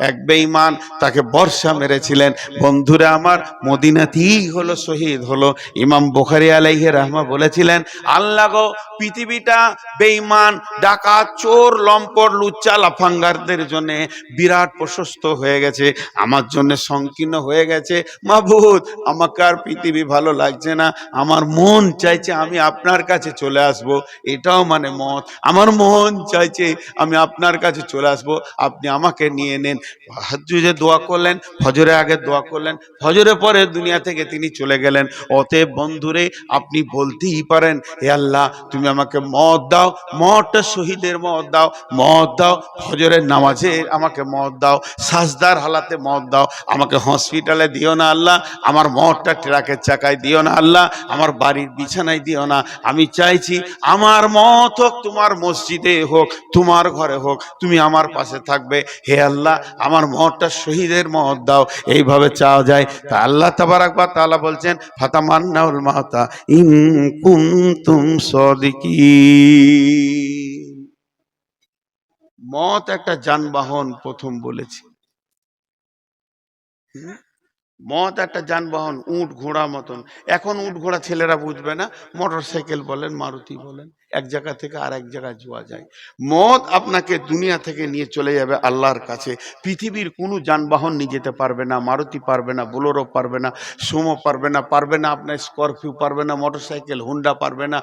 এক বেঈমান তাকে বর্ষা মেরেছিলেন। বন্ধুরা আমার, মদিনাতেই হলো শহীদ হলো। ইমাম বুখারী আলাইহি রাহমা বলেছিলেন, আল্লাহ গো, পৃথিবীটা বেঈমান, ডাকাত, চোর, লম্পট, লুচ্চা, লাফাঙ্গারদের জন্য বিরাট প্রশস্ত হয়ে গেছে, আমার জন্য সংকীর্ণ হয়ে গেছে। মাবুদ, আমাকে আর পৃথিবী ভালো লাগছে না, আমার মন চাইছে আমি আপনার কাছে চলে আসব। এটাও মানে মত, আমার মন চাইছে আমি আপনার কাছে চলে আসব, আপনি আমাকে নিয়ে নেন। তাহাজ্জুদে দোয়া করলেন, ফজরের আগে দোয়া করলেন, ফজরের পরে দুনিয়া থেকে তিনি চলে গেলেন। অতএব বন্ধুরে, আপনি বলতেই পারেন, হে আল্লাহ, তুমি আমাকে মত দাও, মতটা শহীদের মত দাও, মত দাও ফজরের নামাজে, আমাকে মত দাও সাজদার হালাতে, মত দাও, আমাকে হসপিটালে দিও না আল্লাহ, আমার মতটা ট্রাকের চাকায় দিও না আল্লাহ, আমার বাড়ির বিছানায় দিও না। আমি চাইছি আমার মত হোক তোমার মসজিদে হোক, তোমার ঘরে হোক, তুমি আমার পাশে থাকবে। হে আল্লাহ, আমার মতটা শহীদের মত দাও। এইভাবে চাওয়া যায়। তা আল্লাহ তাবারাক ওয়া তাআলা বলছেন, ফাতামান্নাউল মাউতা ইন কুনতুম সাদিকিন। মত একটা যানবাহন, প্রথম বলেছি, মত একটা যানবাহন, উট ঘোড়া মতন। এখন উট ঘোড়া ছেলেরা বুঝবে না, মোটর সাইকেল বলেন, মারুতি বলেন, এক জায়গা থেকে আর এক জায়গায় যাওয়া যায়। মত আপনাকে দুনিয়া থেকে নিয়ে চলে যাবে আল্লাহর কাছে। পৃথিবীর কোনো যানবাহন নিয়ে যেতে পারবে না, মারুতি পারবে না, বোলেরো পারবে না, সুমো পারবে না, আপনার স্করপিও পারবে না, মোটর সাইকেল হুন্ডা পারবে না,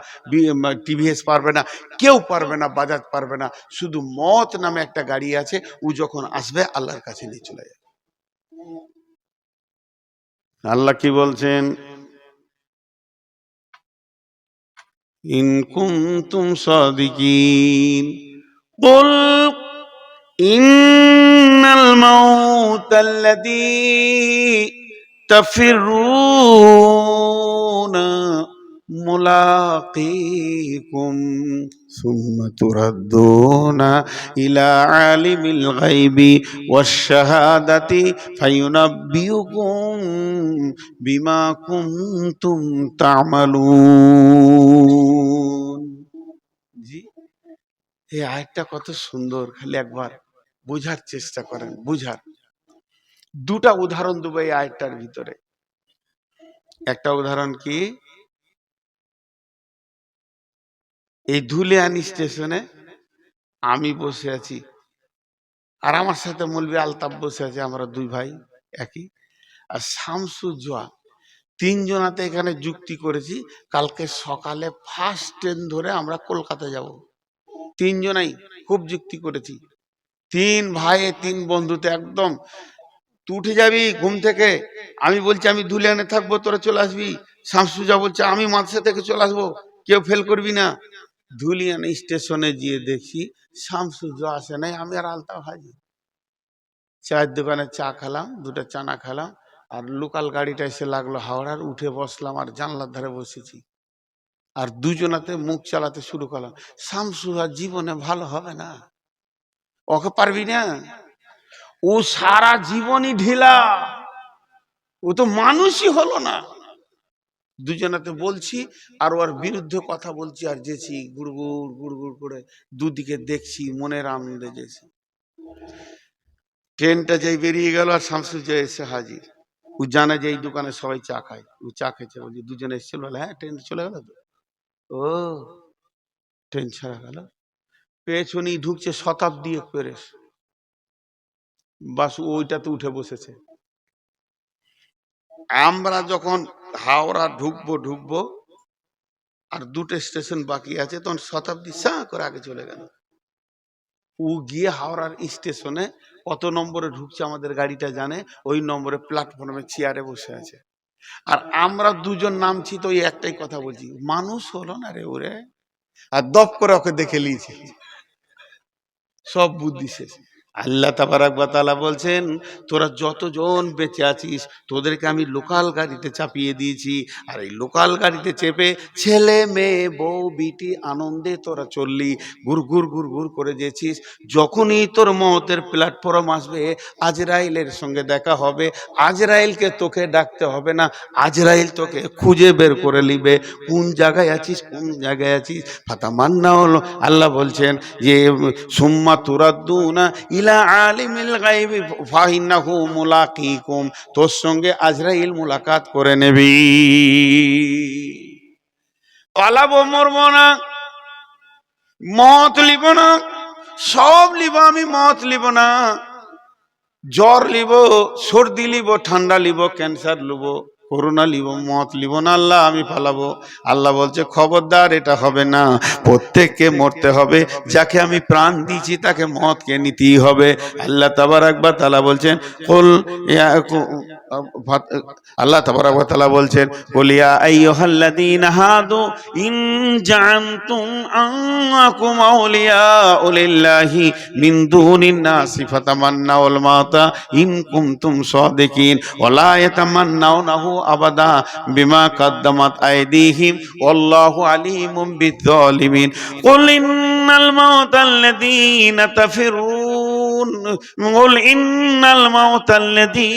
টিভিএস পারবে না, কেউ পারবে না, বাজাজ পারবে না। শুধু মত নামে একটা গাড়ি আছে, ও যখন আসবে আল্লাহর কাছে নিয়ে চলে যাবে। আল্লাহ কি বলছেন, ইন কুনতুম সাদিকিন কুল ইন্নাল মাউতাল্লাযী তাফিরুনা মুলাকীকুম সুম্মা তুরাদ্দুনা ইলা আলিমিল গায়বি ওয়াশ শাহাদাতি ফায়ুনাব্বিউকুম বিমা কুনতুম তা'মালুন। জি, এই আয়াতটা কত সুন্দর, খালি একবার বোঝার চেষ্টা করেন, বুঝার। দুটা উদাহরণ দেবো এই আয়াতটার ভিতরে। একটা উদাহরণ কি, এই ধুলিয়ানি স্টেশনে আমি বসে আছি, আর আমার সাথে মৌলভী আলতাফ বসে আছে, আমরা দুই ভাই একই, আর শামসুজ্জোয়া, তিনজনাতে এখানে যুক্তি করেছি, কালকে সকালে ফার্স্ট ট্রেন ধরে আমরা কলকাতা যাব। তিনজনাই খুব যুক্তি করেছি, তিন ভাই তিন বন্ধুতে একদম। তুই উঠে যাবি ঘুম থেকে, আমি বলছি আমি ধুলিয়ানে থাকবো, তোরা চলে আসবি। শামসুজা বলছে আমি মাদ্রাসা থেকে চলে আসবো, কেউ ফেল করবি না। ধুলিয়ান স্টেশনে গিয়ে দেখি শামসুজা আসে নাই, আমি আর আলতাফ হাজি। চায়ের দোকানে চা খেলাম, দুটো চানা খেলাম, আর লোকাল গাড়িটা এসে লাগলো হাওড়ার, উঠে বসলাম আর জানলার ধারে বসেছি, আর দুজনাতে মুখ চালাতে শুরু করলাম। শামসুজা জীবনে ভালো হবে না, ওকে পারবি না, ও সারা জীবনই ঢিলা, ও তো মানুষই হলো না। দুজনাতে বলছি আর ওর বিরুদ্ধে কথা বলছি, আর যেছি গুড়গুড় গুড়গুড় করে, দুদিকে দেখছি, মনের আনন্দে যেছি। ট্রেনটা যেই বেরিয়ে গেল আর শামসুজ্জা এসে হাজির। ও জানে যে এই দোকানে সবাই চা খায়, ও চা খেয়েছে, বলছি দুজনে এসেছিল, বলে হ্যাঁ ট্রেন চলে গেল তো। ও, ট্রেন ছাড়া গেল, পেছনেই ঢুকছে শতাব্দী এক্সপ্রেস, বাস ওইটাতে উঠে বসেছে। আমরা যখন হাওড়া ঢুকবো আর দুটো স্টেশন বাকি আছে, তখন শতাব্দী সা করে আগে চলে গেল। ও গিয়ে হাওড়ার স্টেশনে কত নম্বরে ঢুকছে আমাদের গাড়িটা জানে, ওই নম্বরে প্ল্যাটফর্মে চেয়ারে বসে আছে। আর আমরা দুজন নামছি, তো ওই একটাই কথা বলছি, মানুষ হলো না রে ওরে, আর দপ করে ওকে দেখে নিয়েছে, সব বুদ্ধি শেষ। আল্লাহ তাবারাক ওয়া তাআলা বলছেন, তোরা যতজন বেঁচে আছিস তোদেরকে আমি লোকাল গাড়িতে চাপিয়ে দিয়েছি, আর এই লোকাল গাড়িতে চেপে ছেলে মেয়ে বউ বিটি আনন্দে তোরা চললি, গুড় গুড় গুড় করে যেছিস। যখনই তোর মওতের প্ল্যাটফর্ম আসবে, আজরাইলের সঙ্গে দেখা হবে, আজরাইলকে তোকে ডাকতে হবে না, আজরাইল তোকে খুঁজে বের করে নিবে কোন জায়গায় আছিস, কোন জায়গায় আছিস। ফাতামান্না হলো, আল্লাহ বলছেন যে সুম্মা তুরাদ্দুনা ইলা আলিমিল গায়বি ফাইন্নাহু মুলাকিকুম, তোর সঙ্গে আজরাইল মুলাকাত করে নেবি। পালাবো, মরবো না, মত লিব না, সব লিব আমি, মত লিব না। জ্বর লিব, সর্দি লিব, ঠান্ডা লিব, ক্যান্সার লিব, করোনা লিব, মত লিব না। আল্লাহ আমি পালাবো। আল্লাহ বলছে খবরদার, এটা হবে না, প্রত্যেককে মরতে হবে, যাকে আমি প্রাণ দিয়েছি তাকে মতকে নিতেই হবে। আল্লাহ তাবারাক ওয়া তাআলা বলছেন কুল ইয়া, আল্লাহ তাবারাক ওয়া তাআলা বলছেন কুল ইয়া আইয়ুহাল্লাযীনা হাদু ইন জাআমতুম আন্নাকুম আউলিয়াউ লিল্লাহি মিন দুনিন নাসি ফাতামান্নাউল মাউতা ইন কুনতুম সাদিকিন ওয়ালা ইয়াতামান্নাউনাহু আবাদা বিমা কাদ্দামাত আইদিহিম ওয়াল্লাহু আলিমুম বিয-যালিমিন কুল ইন্নাল মাউতাল্লাযীনা তাফিরুন কুল ইন্নাল মাউতাল্লাযী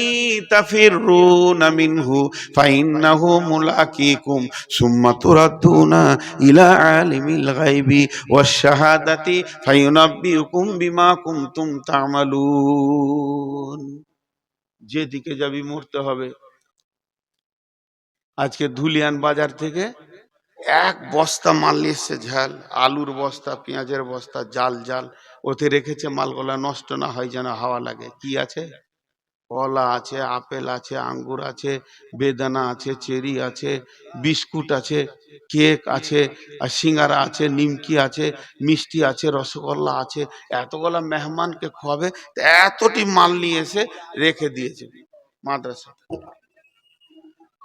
তাফিরুনা মিনহু ফাইন্নাহু মুলাকিকুম সুম্মা তুরাদ্দুনা ইলা আলিমিল গায়বি ওয়াশ শাহাদাতি ফায়ুনাব্বিউকুম বিমা কুনতুম তা'মালুন। যেদিকে যাবি মরতে হবে। আজকে ধুলিয়ান বাজার থেকে এক বস্তা মাল নিয়ে এসছে, ঝাল আলুর বস্তা, পেঁয়াজের বস্তা, জাল জাল ওতে রেখেছে, মালগুলা নষ্ট না হয় যেন হাওয়া লাগে। কি আছে? কলা আছে, আপেল আছে, আঙ্গুর আছে, বেদানা আছে, চেরি আছে, বিস্কুট আছে, কেক আছে, আর সিঙ্গারা আছে, নিমকি আছে, মিষ্টি আছে, রসগোল্লা আছে। এতগুলা মেহমানকে খাওয়াবে, এতটি মাল নিয়ে এসে রেখে দিয়েছে মাদ্রাসা।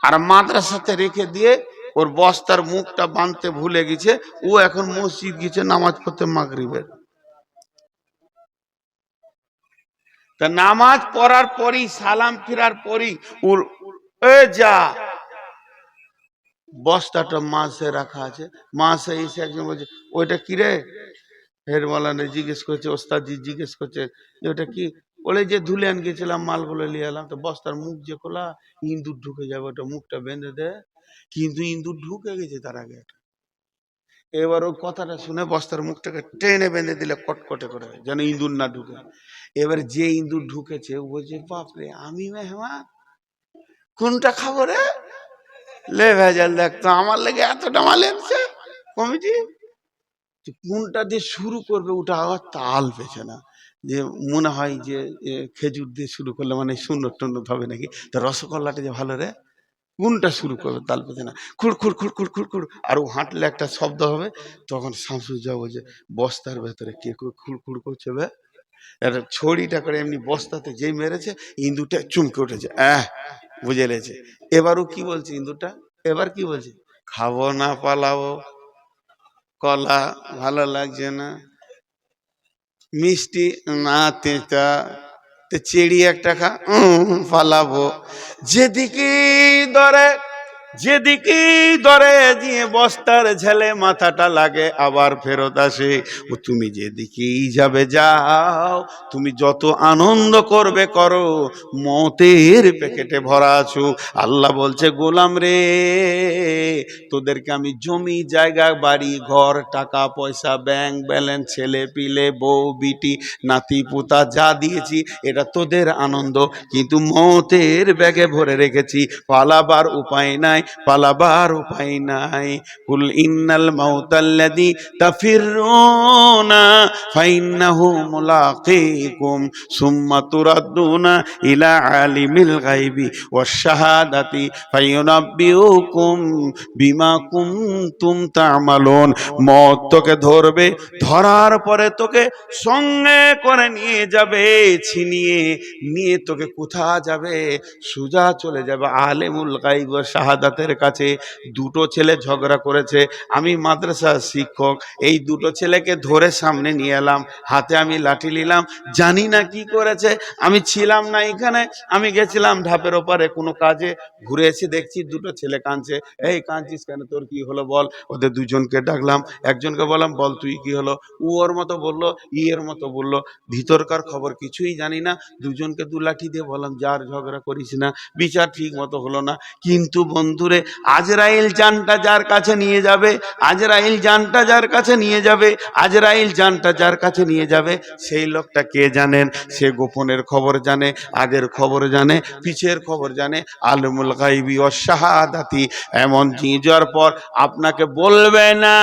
আর মাদ্রাসাতে রেখে দিয়ে ওর বস্তার মুখটা বাঁধতে ভুলে গেছে, ও এখন মসজিদ গেছে নামাজ পড়তে মাগরিবের। তা নামাজ পড়ার পরই, সালাম ফিরার পরই ওর যা বস্তাটা মাসে রাখা আছে। মাসে এসে একজন বলছে ওইটা কি রে? হেডমালানে জিজ্ঞেস করছে, ওস্তাদজি জিজ্ঞেস করছে যে ওটা কি? বলে যে ধুলিয়ান গেছিলাম, মালগুলো নিয়ে এলাম, তো বস্তার মুখ যে খোলা, ইঁদুর ঢুকে যাবে, ওটা মুখটা বেঁধে দে। কিন্তু ইঁদুর ঢুকে গেছে তার আগে। এবার ওই কথাটা শুনে বস্তার মুখটাকে টেনে বেঁধে দিলে কটকটে করে, যেন ইঁদুর না ঢুকে। এবার যে ইঁদুর ঢুকেছে ও বলছে বাপরে, আমি মেহমান, কোনটা খাবো রে? লে ভেজাল, দেখতো আমার লেগে এতটা মাল এনেছে কমিটি, কোনটা দিয়ে শুরু করবে ওটা আবার তাল পেছে না। যে মনে হয় যে খেজুর দিয়ে শুরু করলে মানে সুন্নত টুন্নত হবে নাকি, তো রসগোল্লাটা যে ভালো রে, কোনটা শুরু করবে তাল পেছে না। খুড় খুড় খুড় খুড় খুড় খুড়, আর ও হাঁটলে একটা শব্দ হবে, তখন শামসুজ্জামান বলছে বস্তার ভেতরে কে খুড় খুড় করছে বে? একটা ছড়িটা করে এমনি বস্তাতে যেই মেরেছে, ইঁদুরটা চুমকে উঠেছে, বুঝে লেছে। এবারও কি বলছে ইঁদুরটা, এবার কি বলছে? খাবো না, পালাবো। কলা ভালো লাগছে না, মিষ্টি না, তেঁতা, চেড়ি একটা খা, পালাবো। যেদিকে ধরে, যেদিকে ধরে দিয়ে বস্তার ঝেলে মাথাটা লাগে, আবার ফেরত আসে। ও তুমি যেদিকেই যাবে যাও, তুমি যত আনন্দ করবে করো, মতের প্যাকেটে ভরা আছো। আল্লাহ বলছে গোলাম রে, তোদেরকে আমি জমি জায়গা বাড়ি ঘর টাকা পয়সা ব্যাংক ব্যালেন্স ছেলে পিলে বউ বিটি নাতি পুতা যা দিয়েছি, এটা তোদের আনন্দ, কিন্তু মতের ব্যাগে ভরে রেখেছি। পালাবার উপায় নাই, পালাবার উপায় নাই। কুল ইন্নাল মাউতাল্লাযী তাফিরুনা ফাইন্নাহু মুলাকিকুম সুম্মা তুরাদ্দুনা ইলা আলিমিল গায়বি ওয়াশ শাহাদাতি ফায়ুনাব্বিউকুম বিমা কুনতুম তা'মালুন। মত তোকে ধরবে, ধরার পরে তোকে সঙ্গে করে নিয়ে যাবে, ছিনিয়ে নিয়ে তোকে কোথা যাবে? সুজা চলে যাবে আলিমুল গায়ব ওয়াশ শাহাদাত হাজরাতের কাছে। দুটো ছেলে ঝগড়া করেছে, আমি মাদ্রাসার শিক্ষক, এই দুটো ছেলেকে ধরে সামনে নিয়ে এলাম, হাতে আমি লাঠি নিলাম, জানি না কি করেছে, আমি ছিলাম না এখানে, আমি গেছিলাম ধাপের ওপারে কোনো কাজে, ঘুরে এসে দেখছি দুটো ছেলে কাঁদছে। এই কাঁদছিস কেন, তোর কি হলো বল। ওদের দুজনকে ডাকলাম, একজনকে বললাম বল তুই কি হলো, ও ওর মতো বললো, এর মতো বললো, ভিতরকার খবর কিছুই জানি না। দুজনকে দু লাঠি দিয়ে বললাম যার ঝগড়া করিস না, বিচার ঠিক মতো হলো না। কিন্তু বন্ধুরে, আজরাইল জানটা যার কাছে নিয়ে যাবে, আজরাইল জানটা যার কাছে নিয়ে যাবে, আজরাইল জানটা যার কাছে নিয়ে যাবে, সেই লোকটা কে জানেন, সে গোপনের খবর জানে, আগের খবর জানে, পিছের খবর জানে, আলিমুল গায়বি ওয়াশ শাহাদাতি। এমন যাওয়ার পর আপনাকে বলবে না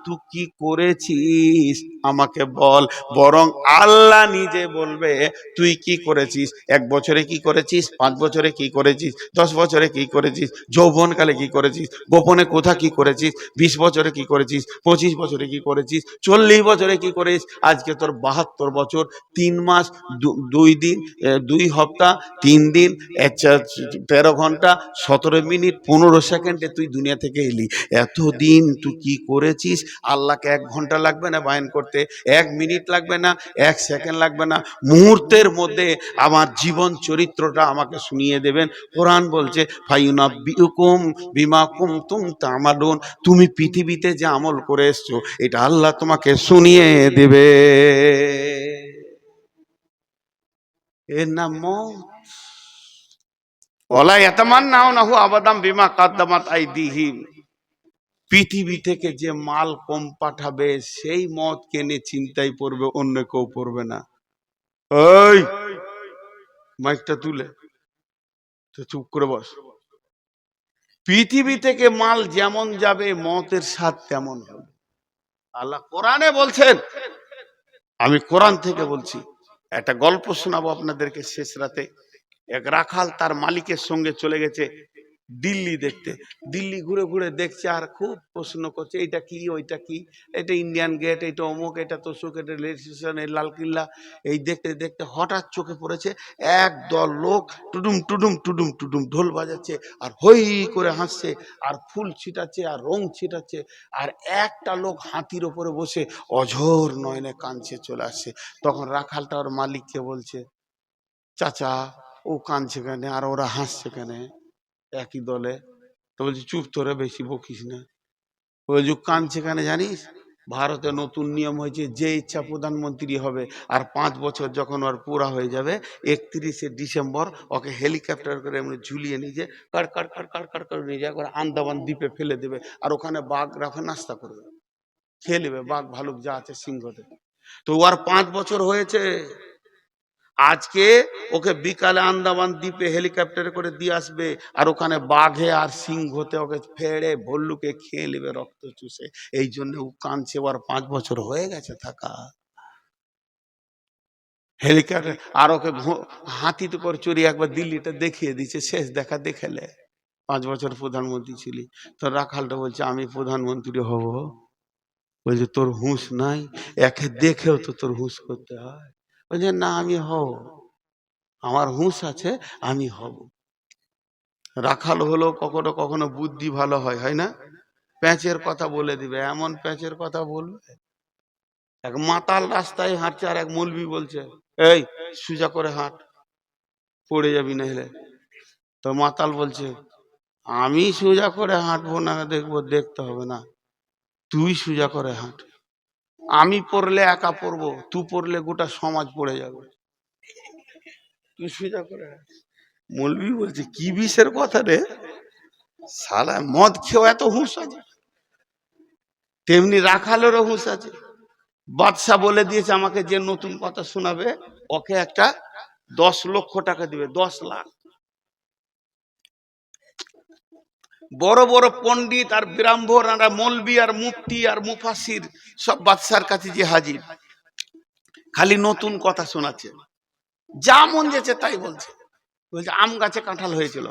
তুই কি করেছিস আমাকে বল, বরং আল্লাহ নিজে বলবে তুই কি করেছিস, 1 বছরে কি করেছিস, 5 বছরে কি করেছিস, 10 বছরে কি করেছিস, যৌবনকালে কি করেছিস, গোপনে কোথা কি করেছিস, 20 বছরে কি করেছিস, 25 বছরে কি করেছিস, 40 বছরে কি করেছিস। আজকে তোর 72 বছর, 3 মাস, 2 দিন, 2 সপ্তাহ, 3 দিন, 13 ঘন্টা, 17 মিনিট, 15 সেকেন্ডে তুই দুনিয়া থেকে এলি। এতদিন তুই কি করেছিস, আল্লাহকে 1 ঘন্টা লাগবে না বায়ান করতে, 1 মিনিট লাগবে না, 1 সেকেন্ড লাগবে না, মুহূর্তের মধ্যে আমার জীবন চরিত্রটা আমাকে শুনিয়ে দেবেন। কোরআন বলছে ফায়ুনাব্বিউকুম বিমা কুনতুম তা'মালুন, তুমি পৃথিবীতে যে আমল করে এসছো এটা আল্লাহ তোমাকে শুনিয়ে দেবে। এর নাম মওত। ওয়ালা ইয়াতামান্নাউনাহু আবাদাম বিমা কাদ্দামাত আইদিহিম, পৃথিবী থেকে যে মাল কম পাঠাবে সেই মদ কেনে চিন্তাই পড়বে, অন্য কেউ পড়বে না। ওই মাইকটা তুলে তো চুপ করে বস। পৃথিবী থেকে মাল যেমন যাবে মতের স্বাদ তেমন হবে। আল্লাহ কোরআনে বলছেন, আমি কোরআন থেকে বলছি। একটা গল্প শোনাবো আপনাদেরকে শেষ রাতে। এক রাখাল তার মালিকের সঙ্গে চলে গেছে দিল্লি দেখতে। দিল্লি ঘুরে ঘুরে দেখছে আর খুব প্রশ্ন করছে, এটা কি, ওইটা কি, এটা ইন্ডিয়ান গেট, এটা অমুক, এটা তোষক, এটা রেল স্টেশন, এই লালকিল্লা। এই দেখতে দেখতে হঠাৎ চোখে পড়েছে একদল লোক টুডুম টুডুম টুডুম টুডুম ঢোল বাজাচ্ছে আর হই করে হাসছে আর ফুল ছিটাচ্ছে আর রং ছিটাচ্ছে। আর একটা লোক হাতির ওপরে বসে অঝোর নয়নে কাঁদছে চলে আসছে। তখন রাখালটা ওর মালিককে বলছে, চাচা ও কাঁদছে কেন আর ওরা হাসছে কেন, একই দলে। তো বলছি চুপ, তোরা বেশি বকিস না। ওই যে কাঁদছে কেন জানিস, ভারতে নতুন নিয়ম হয়েছে, যে ইচ্ছা প্রধানমন্ত্রী হবে, আর 5 বছর যখন ওর পুরা হয়ে যাবে 31শে ডিসেম্বর ওকে হেলিকপ্টার করে এমনি ঝুলিয়ে নিয়ে যে কার কার কার কার কার করে নিয়ে যায় করে আন্দামান দ্বীপে ফেলে দেবে, আর ওখানে বাঘ রাখে নাস্তা করবে, খেয়ে নেবে, বাঘ ভালুক যা আছে সিংহতে। তো ওর 5 বছর হয়েছে, আজকে ওকে বিকালে আন্দামান দ্বীপে হেলিকপ্টারে করে দিয়ে আসবে, আর ওখানে বাঘে আর সিংহতে ওকে ফেড়ে ভল্লুকে খেয়ে নেবে রক্ত চুষে। এই জন্য ও কাঁদছে, ওর 5 বছর হয়ে গেছে থাকা হেলিকপ্টার। আর ওকে হাতিতে করে চড়িয়ে একবার দিল্লিটা দেখিয়ে দিচ্ছে, শেষ দেখা দেখেলে। 5 বছর প্রধানমন্ত্রী ছিলি। তো রাখালটা বলছে আমি প্রধানমন্ত্রী হব। বলছে তোর হুঁশ নাই, একে দেখেও তো তোর হুঁশ করতে হয়। বলছে না আমি হব, আমার হুঁশ আছে, আমি হব। রাখাল হলো কখনো কখনো বুদ্ধি ভালো হয়, হয় না? প্যাঁচের কথা বলে দিবে, এমন প্যাঁচের কথা বলবে। এক মাতাল রাস্তায় হাঁটছে আর এক মৌলবি বলছে এই সোজা করে হাঁট, পড়ে যাবি না হলে। তো মাতাল বলছে আমি সোজা করে হাঁটবো না, দেখবো, দেখতে হবে না, তুই সোজা করে হাঁট। আমি পড়লে একা পড়বো, তুই পড়লে গোটা সমাজ পড়ে যাবে, তুই সোজা করে হাঁট। মৌলবি বলছে কি বিষের কথা রে, শালা মদ খেয়েও এত হুঁশ আছে, তেমনি রাখালেরও হুঁশ আছে। বাদশা বলে দিয়েছে আমাকে যে নতুন কথা শোনাবে ওকে একটা 10 লক্ষ টাকা দিবে, 10 লাখ। বড় বড় পণ্ডিত আর ব্রাহ্মণ আর মৌলবি আর মুফতি আর মুফাসির সব বাদশার কাছে যে হাজির, খালি নতুন কথা শোনাচ্ছে, যা মন যেছে তাই বলছে। বলছে আম গাছে কাঁঠাল হয়েছিল,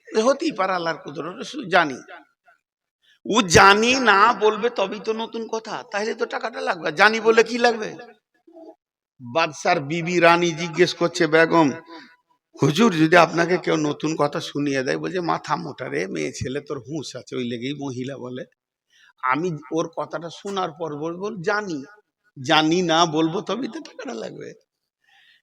হতেই পারে আল্লাহর কুদরত, জানি। ও জানি না বলবে তবেই তো নতুন কথা, তাহলে তো টাকাটা লাগবে, জানি বলে কি লাগবে। বাদশার বিবি রানী জিজ্ঞেস করছে বেগম হুজুর যদি আপনাকে কেউ নতুন কথা শুনিয়ে দেয়, বলছে মাথা মোটা রে, মেয়ে ছেলে তোর হুঁশ আছে, ওই লেগেই মহিলা বলে। আমি ওর কথাটা শোনার পর বলবো জানি, জানি না বলবো তবেই তো টাকাটা লাগবে।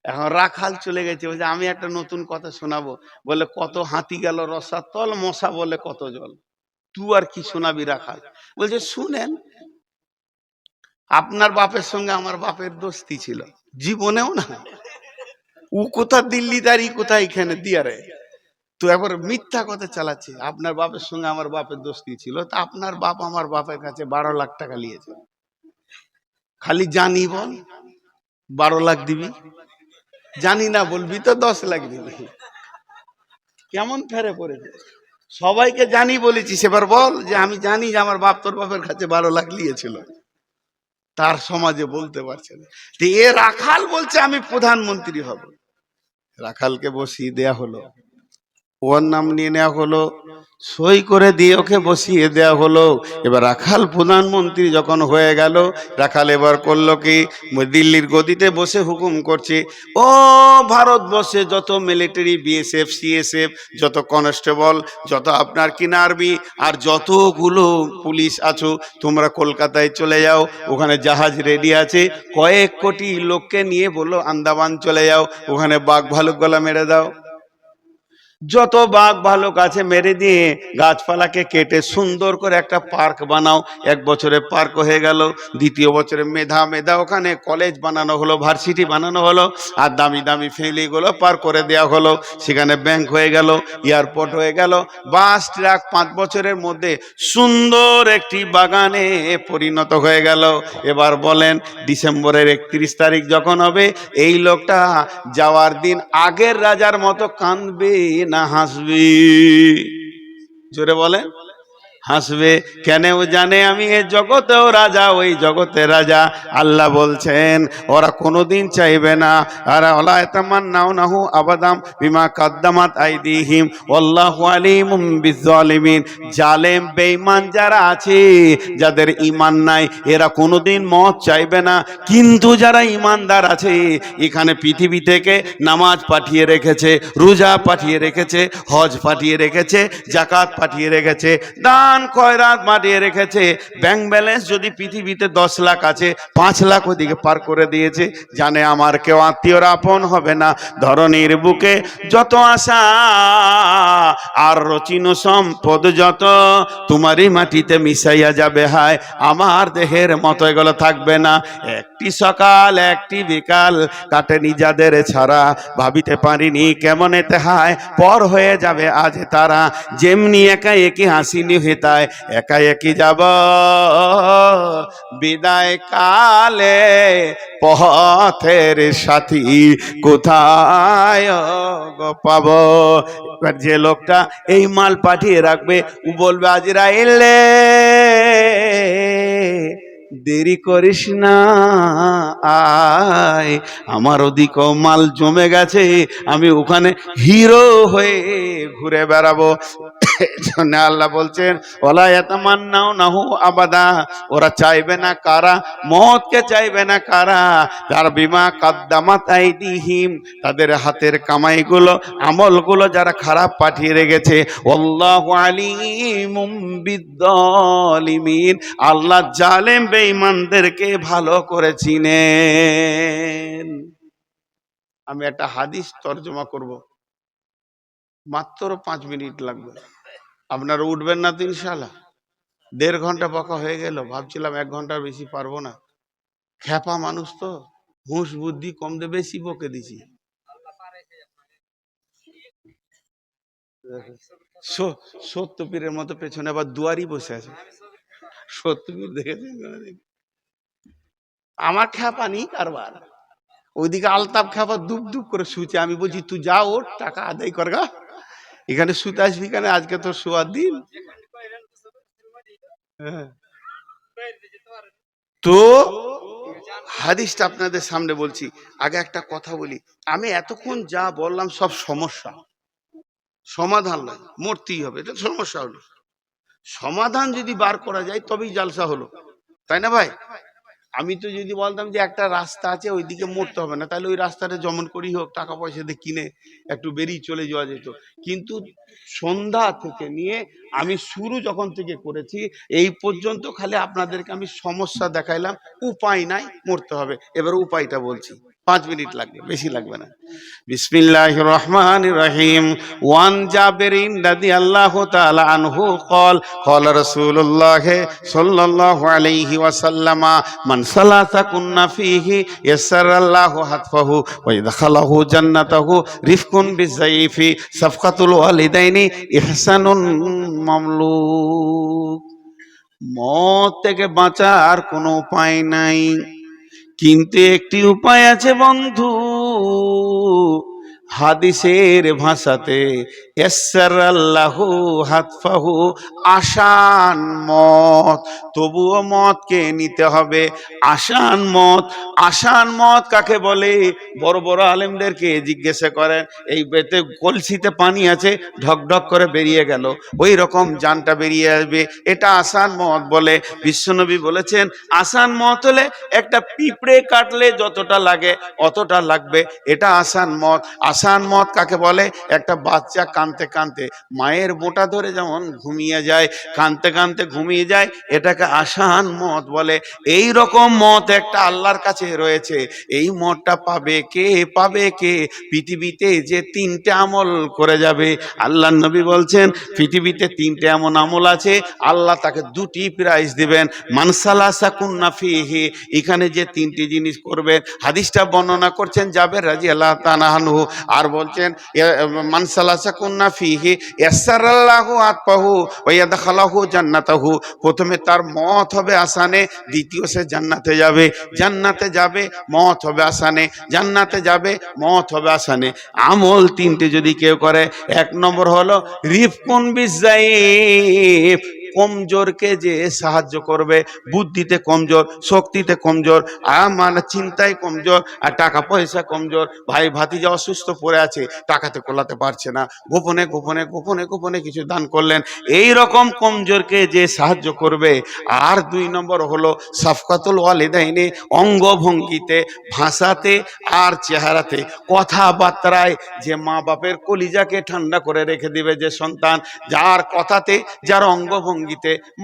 এখন রাখাল চলে গেছে, বলছে আমি একটা নতুন কথা শোনাবো। বলে কত হাতি গেল রসা তল, মশা বলে কত জল। তুই আর কি শোনাবি রাখাল? বলছে শুনেন, আপনার বাপের সঙ্গে আমার বাপের দোস্তি ছিল, জীবনেও না। ও কোথা দিল্লি দাঁড়ি, কোথায় এখানে দিয়ারে। তো একবার মিথ্যা কথা চালাচ্ছে, আপনার বাপের সঙ্গে আমার বাপের দোস্তি ছিল। তা আপনার বাপ আমার বাপের কাছে 12 লাখ টাকা নিয়েছে। খালি জানি বল, 12 লাখ দিবি, জানি না বলবি তো 10 লাখ দিবি। কেমন ফেরে পড়েছে? সবাইকে জানি বলেছিস, এবার বল যে আমি জানি যে আমার বাপ তোর বাপের কাছে 12 লাখ নিয়েছিল। তার সমাজে বলতে পারছে না। তো এ রাখাল বলছে আমি প্রধানমন্ত্রী হব। রাখালকে বসিয়ে দেয়া হলো, ওর নাম নিয়ে নেওয়া হলো, সই করে দিয়ে ওকে বসিয়ে দেওয়া হলো। এবার রাখাল প্রধানমন্ত্রী যখন হয়ে গেল, রাখাল এবার করলো কি, দিল্লির গদিতে বসে হুকুম করছে, ও ভারতবর্ষে যত মিলিটারি, বিএসএফ সিএসএফ, যত কনস্টেবল, যত আপনার কিনা আর্মি, আর যতগুলো পুলিশ আছো, তোমরা কলকাতায় চলে যাও, ওখানে জাহাজ রেডি আছে, কয়েক কোটি লোককে নিয়ে বললো আন্দামান চলে যাও, ওখানে বাঘ ভালুক গলা মেরে দাও। যত বাঘ ভালুক আছে মেরে দিয়ে গাছপালাকে কেটে সুন্দর করে একটা পার্ক বানাও। 1 বছরে পার্ক হয়ে গেল। দ্বিতীয় বছরে মেধা মেধা ওখানে কলেজ বানানো হলো, ভার্সিটি বানানো হলো, আর দামি দামি ফ্যামিলিগুলো পার্ক করে দেওয়া হলো। সেখানে ব্যাংক হয়ে গেল, এয়ারপোর্ট হয়ে গেল, বাস ট্রাক 5 বছরের মধ্যে সুন্দর একটি বাগানে পরিণত হয়ে গেল। এবার বলেন ডিসেম্বরের 31 তারিখ যখন হবে, এই লোকটা যাওয়ার দিন আগের রাজার মতো কাঁদবে না হাসবে? জোরে বলে হাসবে। কেন? ও জানে আমি এই জগতেও রাজা, ওই জগতে রাজা। আল্লাহ বলছেন ওরা কোনোদিন চাইবে না, আর ওয়ালা ইয়াতামান্নাউনাহু আবাদাম বিমা কাদ্দামাত আইদিহিম ওয়াল্লাহু আলিমুম বিজ্জালিমিন। জালেম বেঈমান যারা আছে, যাদের ঈমান নাই, এরা কোনোদিন মত চাইবে না। কিন্তু যারা ঈমানদার আছে, এখানে পৃথিবী থেকে নামাজ পাঠিয়ে রেখেছে, রোজা পাঠিয়ে রেখেছে, হজ পাঠিয়ে রেখেছে, যাকাত পাঠিয়ে রেখেছে, দান খয়রাত পাঠিয়ে রেখেছে। ব্যাংক ব্যালেন্স যদি পৃথিবীতে 10 লাখ আছে, 5 লাখ ওদিকে পার করে দিয়েছে। জানে আমার কেউ আত্মীয়রা আপন হবে না। ধরনীর বুকে যত আশা আর রচিন সম্পদ যত, তোমারই মাটিতে মিশাইয়া যাবে, হায় আমার দেহের মতো এগুলো থাকবে না। একটি সকাল একটি বিকাল কাটেনি যাদের ছাড়া, ভাবিতে পারিনি কেমন এতে হায় পর হয়ে যাবে আজ তারা। যেমনি একা একই হাসিনি হেতায়, একা একই যাব বিদায় কালে, পথের সাথী কোথায় গো পাবো? এবার যে লোকটা এই মাল পাঠিয়ে রাখবে, ও বলবে আজরাইলে দেরি করিস না, আয় আমার ওদিকেও মাল জমে গেছে, আমি ওখানে হিরো হয়ে ঘুরে বেড়াবো। এজন্য আল্লাহ বলছেন ওয়ালা ইয়াতামান্নাউনাহু আবাদা, ওরা চাইবে না কারা? মওতকে চাইবে না কারা? তার বিমা কাদ্দামাত আইদিহিম, তাদের হাতের কামাইগুলো, আমলগুলো যারা খারাপ পাঠিয়ে রেখেছে। আল্লাহু আলিমুম বিজ্জালিমিন, আল্লাহ জালেম বেঈমানদেরকে ভালো করে চিনেন। আমি একটা হাদিস তরজমা করব, মাত্র 5 মিনিট লাগবে। আপনারা উঠবেন না তো ইনশাআল্লাহ? 1.5 ঘন্টা বকা হয়ে গেল, ভাবছিলাম 1 ঘন্টার বেশি পারবো না। খ্যাপা মানুষ তো, হুঁশ বুদ্ধি কম, দিয়ে বেশি বকে দিছি। সত্য পীরের মতো পেছনে আবার দুয়ারি বসে আছে। সত্য পীর দেখেছেন? আমার খ্যাপা নেই কারবার। ওইদিকে আলতাপ খ্যাপা দুপ দুপ করে শুচ্ছে। আমি বলছি তুই যা, ওর টাকা আদায় কর গা, এখানে শুতে আসবি কেন? আজকে তোর শোয়ার দিন। হ্যাঁ। তো হাদিসটা আপনাদের সামনে বলছি। আগে একটা কথা বলি, আমি এতক্ষণ যা বললাম সব সমস্যা, সমাধান নয়। মরতেই হবে, এটা সমস্যা হলো। সমাধান যদি বার করা যায় তবেই জালসা হলো, তাই না ভাই? আমি তো যদি বলতাম যে একটা রাস্তা আছে ওইদিকে মরতে হবে না, তাহলে ওই রাস্তাটা যেমন করেই হোক টাকা পয়সা দিয়ে কিনে একটু বেরিয়ে চলে যাওয়া যেত। কিন্তু সন্ধ্যা থেকে নিয়ে আমি শুরু যখন থেকে করেছি এই পর্যন্ত খালি আপনাদেরকে আমি সমস্যা দেখাইলাম, উপায় নাই, মরতে হবে। এবার উপায়টা বলছি, 5 মিনিট লাগবে, বেশি লাগবে না। বিসমিল্লাহির রহমানির রহিম। ওয়ান জাবিরিন রাদিয়াল্লাহু তাআলা আনহু قال قال رسول الله صلى الله عليه وسلم من سلك كنا فيه يسر الله حتفه ويدخله جنته رفق بالضيف صفقة الوالدين إحسان مملوك। মত থেকে বাঁচার কোনো উপায় নাই, কিন্তু একটি উপায় আছে বন্ধু। হাদিসের ভাষাতে ইয়াসসারাল্লাহু হাতফাহু, আসান মত। তবুও মতকে নিতে হবে আসান মত। আসান মত কাকে বলে? বড় বড় আলেমদেরকে জিজ্ঞাসা করেন, এই বেতে কলসিতে পানি আছে, ঢক ঢক করে বেরিয়ে গেল, ওই রকম জানটা বেরিয়ে আসবে, এটা আসান মত বলে। বিশ্বনবী বলেছেন আসান মত হলে একটা পিঁপড়ে কাটলে যতটা লাগে অতটা লাগবে, এটা আসান মত। আসান মত কাকে বলে? একটা বাচ্চা কাঁদতে কাঁদতে মায়ের বোঁটা ধরে যেমন ঘুমিয়ে যায়, কাঁদতে কাঁদতে ঘুমিয়ে যায়, এটাকে আসান মত বলে। এই রকম মত একটা আল্লাহর কাছে রয়েছে। এই মতটা পাবে কে? পাবে কে? পৃথিবীতে যে 3টে আমল করে যাবে, আল্লাহ নবী বলছেন পৃথিবীতে 3টে এমন আমল আছে, আল্লাহ তাকে 2টি প্রাইজ দিবেন। মানসালাসা কুন্না ফিহি, এখানে যে 3টি জিনিস করবে, হাদিসটা বর্ণনা করছেন জাবের রাদিয়াল্লাহু তাআলা আনহু, আর বলছেন মানসালাসা কুন্না ফিহি ইয়াসসারাল্লাহু আতফাহু ওয়া ইয়াদখালাহু জান্নাতাহু। প্রথমে তার মত হবে আসানে, দ্বিতীয় সে জান্নাতে যাবে। জান্নাতে যাবে, মত হবে আসানে, জান্নাতে যাবে, মত হবে আসানে। আমল 3টে যদি কেউ করে, 1 নম্বর হলো রিফকুন বিজাইফ, কমজোরকে যে সাহায্য করবে, বুদ্ধিতে কমজোর, শক্তিতে কমজোর, মানে চিন্তায় কমজোর, আর টাকা পয়সা কমজোর। ভাই ভাতিজা অসুস্থ পড়ে আছে, টাকাতে কোলাতে পারছে না, গোপনে গোপনে গোপনে গোপনে কিছু দান করলেন, এই রকম কমজোরকে যে সাহায্য করবে। আর 2 নম্বর হলো সাফকাতুল ওয়ালিদাইনি, অঙ্গভঙ্গিতে, ভাষাতে আর চেহারাতে, কথাবার্তায় যে মা বাপের কলিজাকে ঠান্ডা করে রেখে দিবে যে সন্তান, যার কথাতে, যার অঙ্গভঙ্গিতে।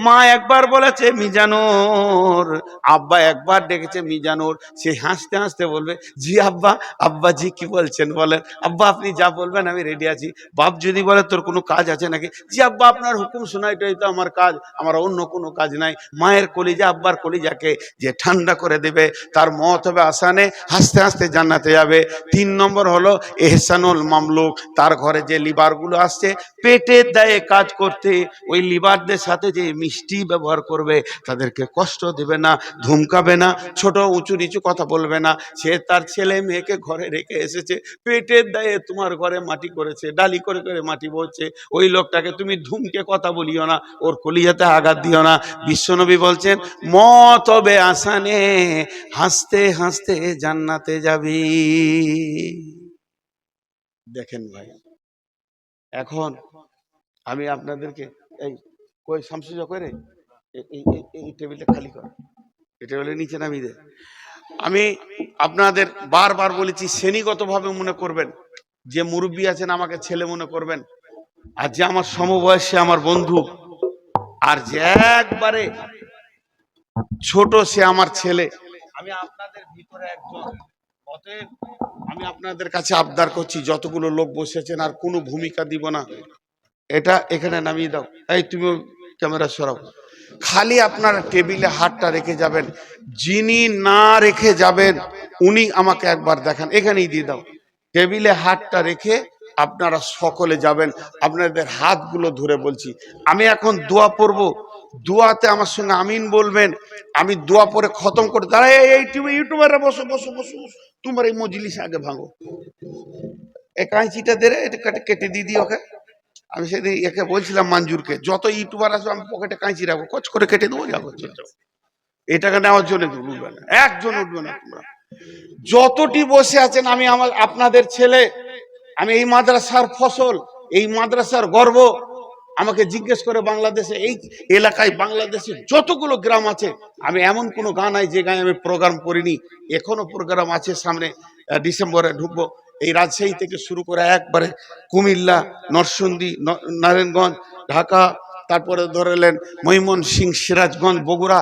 মা একবার বলেছে মিজানুর, আব্বা একবার ডেকেছে মিজানুর, সে হাসতে হাসতে বলবে জি আব্বা। আব্বা জি কি বলছেন বলেন। আব্বা আপনি যা বলবেন আমি রেডি আছি। বাপ যদি বলে তোর কোনো কাজ আছে নাকি? জি আব্বা আপনার হুকুম শোনাইটাই তো আমার কাজ, আমার অন্য কোনো কাজ নাই। মায়ের কলিজা আব্বার কলিজাকে যে ঠান্ডা করে দেবে, তার মত হবে আসানে, হাসতে হাসতে জান্নাতে যাবে। 3 নম্বর হলো এহসানুল মামলুক, তার ঘরে যে লিভারগুলো আসছে পেটের দায়ে কাজ করতে, ওই লিভারদের সাথে যে মিষ্টি ব্যবহার করবে, তাদেরকে কষ্ট দেবে না, ধমকাবে না, ছোট উঁচু নিচু কথা বলবে না। সে তার ছেলে মেয়েকে ঘরে রেখে এসেছে, পেটের দায়ে তোমার ঘরে মাটি করেছে, ডালি করে করে মাটি বলছে, ওই লোকটাকে তুমি ধুমকে কথা বলিও না, ওর কলিজাতে আঘাত দিও না। বিশ্বনবী বলছেন মত হবে আসানে, হাসতে হাসতে জান্নাতে যাবি। দেখেন ভাই, এখন আমি আপনাদেরকে এই কই শামসুজা করে এই টেবিলটা খালি কর, এই টেবিলের নিচে নামিয়ে দে। আমি আপনাদের বারবার বলেছি, শ্রেণীগতভাবে মনে করবেন, যে মুরব্বী আছেন আমাকে ছেলে মনে করবেন, আর যে আমার সমবয়সী আমার বন্ধু, আর যে একবারে ছোট সে আমার ছেলে। আমি আপনাদের ভিতরে একজন। অতএব আমি আপনাদের কাছে আবদার করছি, যতগুলো লোক বসেছেন আর কোনো ভূমিকা দিব না, এটা এখানে নামিয়ে দাও। এই তুমি ক্যামেরা সরাও। খালি আপনারা টেবিলে হাতটা রেখে যাবেন, যিনি না রেখে যাবেন উনি আমাকে একবার দেখান, এখানেই দিয়ে দাও। টেবিলে হাতটা রেখে আপনারা সকলে যাবেন, আপনাদের হাতগুলো ধরে বলছি। আমি এখন দোয়া পড়ব, দোয়াতে আমার সঙ্গে আমিন বলবেন। আমি দোয়া পড়ে খতম করে দাঁড়াই। এই ইউটিউবাররা বসো বসো বসো, তোমার এই মজলিস আগে ভাঙো। এই কাঁচিটা দে রে, এটা কেটে দিয়ে দিই ওকে। আমি সেদিন একে বলছিলাম মঞ্জুরকে, যত ইউটিউবার আসবে আমি পকেটে কাঁচি রাখবো, কচ করে কেটে দেবো, যাবো এটাকে নেওয়ার জন্য উঠবে না, একজন উঠবে না। তোমরা যতটি বসে আছেন, আমি আপনাদের ছেলে, আমি এই মাদ্রাসার ফসল, এই মাদ্রাসার গর্ব। আমাকে জিজ্ঞেস করে বাংলাদেশে এই এলাকায় বাংলাদেশে যতগুলো গ্রাম আছে, আমি এমন কোনো গান নাই যে গায়ে আমি প্রোগ্রাম করিনি। এখনো প্রোগ্রাম আছে, সামনে ডিসেম্বরে ঢুকবো। এই রাজশাহী থেকে শুরু করে একবারে কুমিল্লা, নরসিংদী, নারায়ণগঞ্জ, ঢাকা, তারপরে ধরেলেন ময়মনসিংহ, সিরাজগঞ্জ, বগুড়া,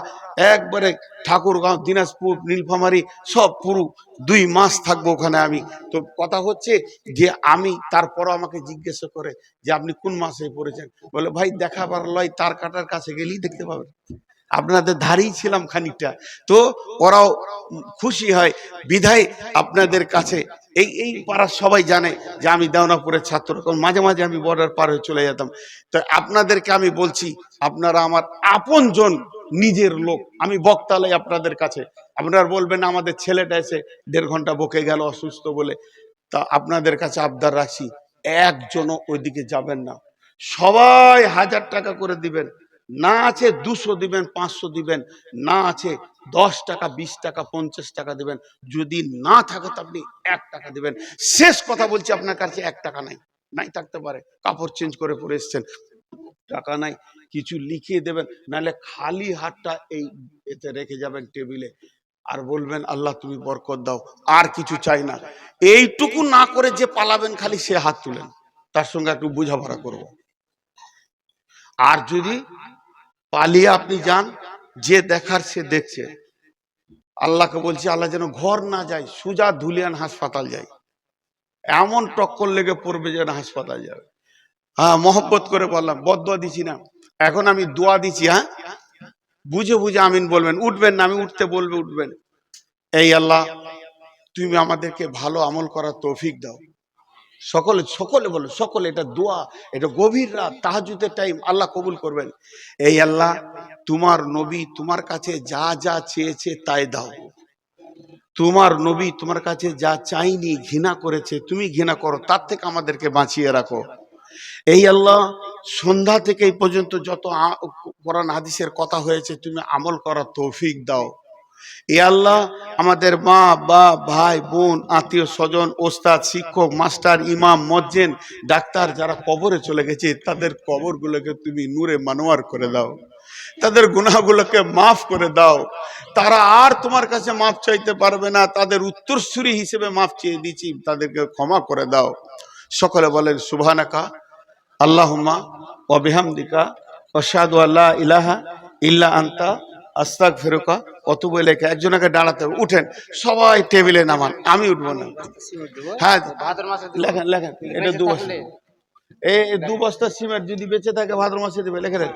একবারে ঠাকুরগাঁও, দিনাজপুর, নীলফামারী, সব পুরো 2 মাস থাকবো ওখানে আমি। তো কথা হচ্ছে যে আমি, তারপরও আমাকে জিজ্ঞাসা করে যে আপনি কোন মাসে পড়েছেন, বলে ভাই দেখাবার লয়, তার কাটার কাছে গেলেই দেখতে পাবেন, আপনাদের ধারেই ছিলাম খানিকটা। তো ওরাও খুশি হয় বিধায় আপনাদের কাছে এই পাড়ার সবাই জানে যে আমি দেওনাপুরের ছাত্র, কারণ মাঝে মাঝে আমি বর্ডার পার হয়ে চলে যেতাম। তো আপনাদেরকে আমি বলছি, আপনারা আমার আপনজন, নিজের লোক। আমি বক্তালাই আপনাদের কাছে, আপনারা বলবেন আমাদের ছেলেটা এসে 1.5 ঘন্টা বকে গেল অসুস্থ বলে। তা আপনাদের কাছে আবদার রাখছি, একজনও ওইদিকে যাবেন না। সবাই 1000 টাকা করে দিবেন, না আছে 200 দিবেন, 500 দিবেন, না আছে 10 টাকা, 20 টাকা, 50 টাকা দিবেন। যদি না থাকে তো আপনি 1 টাকা দিবেন। শেষ কথা বলছি, আপনার কাছে 1 টাকা নাই, নাই থাকতে পারে, কাপড় চেঞ্জ করে পরে এসছেন, টাকা নাই, কিছু লিখিয়ে দেবেন, নাহলে খালি হাতটা এই এতে রেখে যাবেন টেবিলে, আর বলবেন আল্লাহ তুমি বরকত দাও, আর কিছু চাই না। এইটুকু না করে যে পালাবেন, খালি সে হাত তুলেন, তার সঙ্গে একটু বোঝাপড়া করব। আর যদি পালিয়ে আপনি যান, যে দেখার সে দেখছে। আল্লাহকে বলছি, আল্লাহ যেন ঘর না যায়, সুজা ধুলিয়ান হাসপাতাল যায়, এমন টক্কর লেগে পড়বে যেন হাসপাতাল যাবে। হ্যাঁ, মহব্বত করে বললাম, বদদোয়া দিছি না, এখন আমি দোয়া দিচ্ছি। হ্যাঁ, বুঝে বুঝে আমিন বলবেন, উঠবেন না, আমি উঠতে বলবে উঠবেন। এই আল্লাহ, তুমি আমাদেরকে ভালো আমল করার তৌফিক দাও। সকলে সকলে বলো, সকলে, এটা দোয়া, এটা গভীর রাত, তাহাজ্জুদের টাইম, আল্লাহ কবুল করবেন। এই আল্লাহ, তোমার নবী তোমার কাছে যা যা চেয়েছে তাই দাও। তোমার নবী তোমার কাছে যা চাইনি, ঘৃণা করেছে, তুমি ঘৃণা করো, তার থেকে আমাদেরকে বাঁচিয়ে রাখো। এই আল্লাহ, সন্ধ্যা থেকে এই পর্যন্ত যত কোরআন হাদিসের কথা হয়েছে, তুমি আমল করার তৌফিক দাও। এ আল্লাহ, আমাদের মা বা ভাই বোন, আত্মীয় স্বজন, ওস্তাদ, শিক্ষক, মাস্টার, ইমাম, মজ্জেন, ডাক্তার যারা কবরে চলে গেছে, তাদের কবরগুলোকে তুমি নূরে মানোয়ার করে দাও, তাদের গুনাহগুলোকে মাফ করে দাও। তারা আর তোমার কাছে মাফ চাইতে পারবে না, তাদের উত্তরসূরি হিসেবে মাফ চেয়ে দিচ্ছি, তাদেরকে ক্ষমা করে দাও। সকলে বলেন সুবহানাকা আল্লাহুম্মা ওয়া বিহামদিকা আশহাদু আল্লা ইলাহা ইল্লা আনতা আস্তাগফিরুকা ওয়া আতুবু ইলাইকা। একজনকে দাঁড়াতে হবে, উঠেন সবাই টেবিলে নামান, আমি উঠবো না। হ্যাঁ, লেখেন লেখেন, এটা 2 বস্তা, এই 2 বস্তা সিমেন্ট যদি বেঁচে থাকে ভাদ্র মাসে দেবে, লিখে দেন।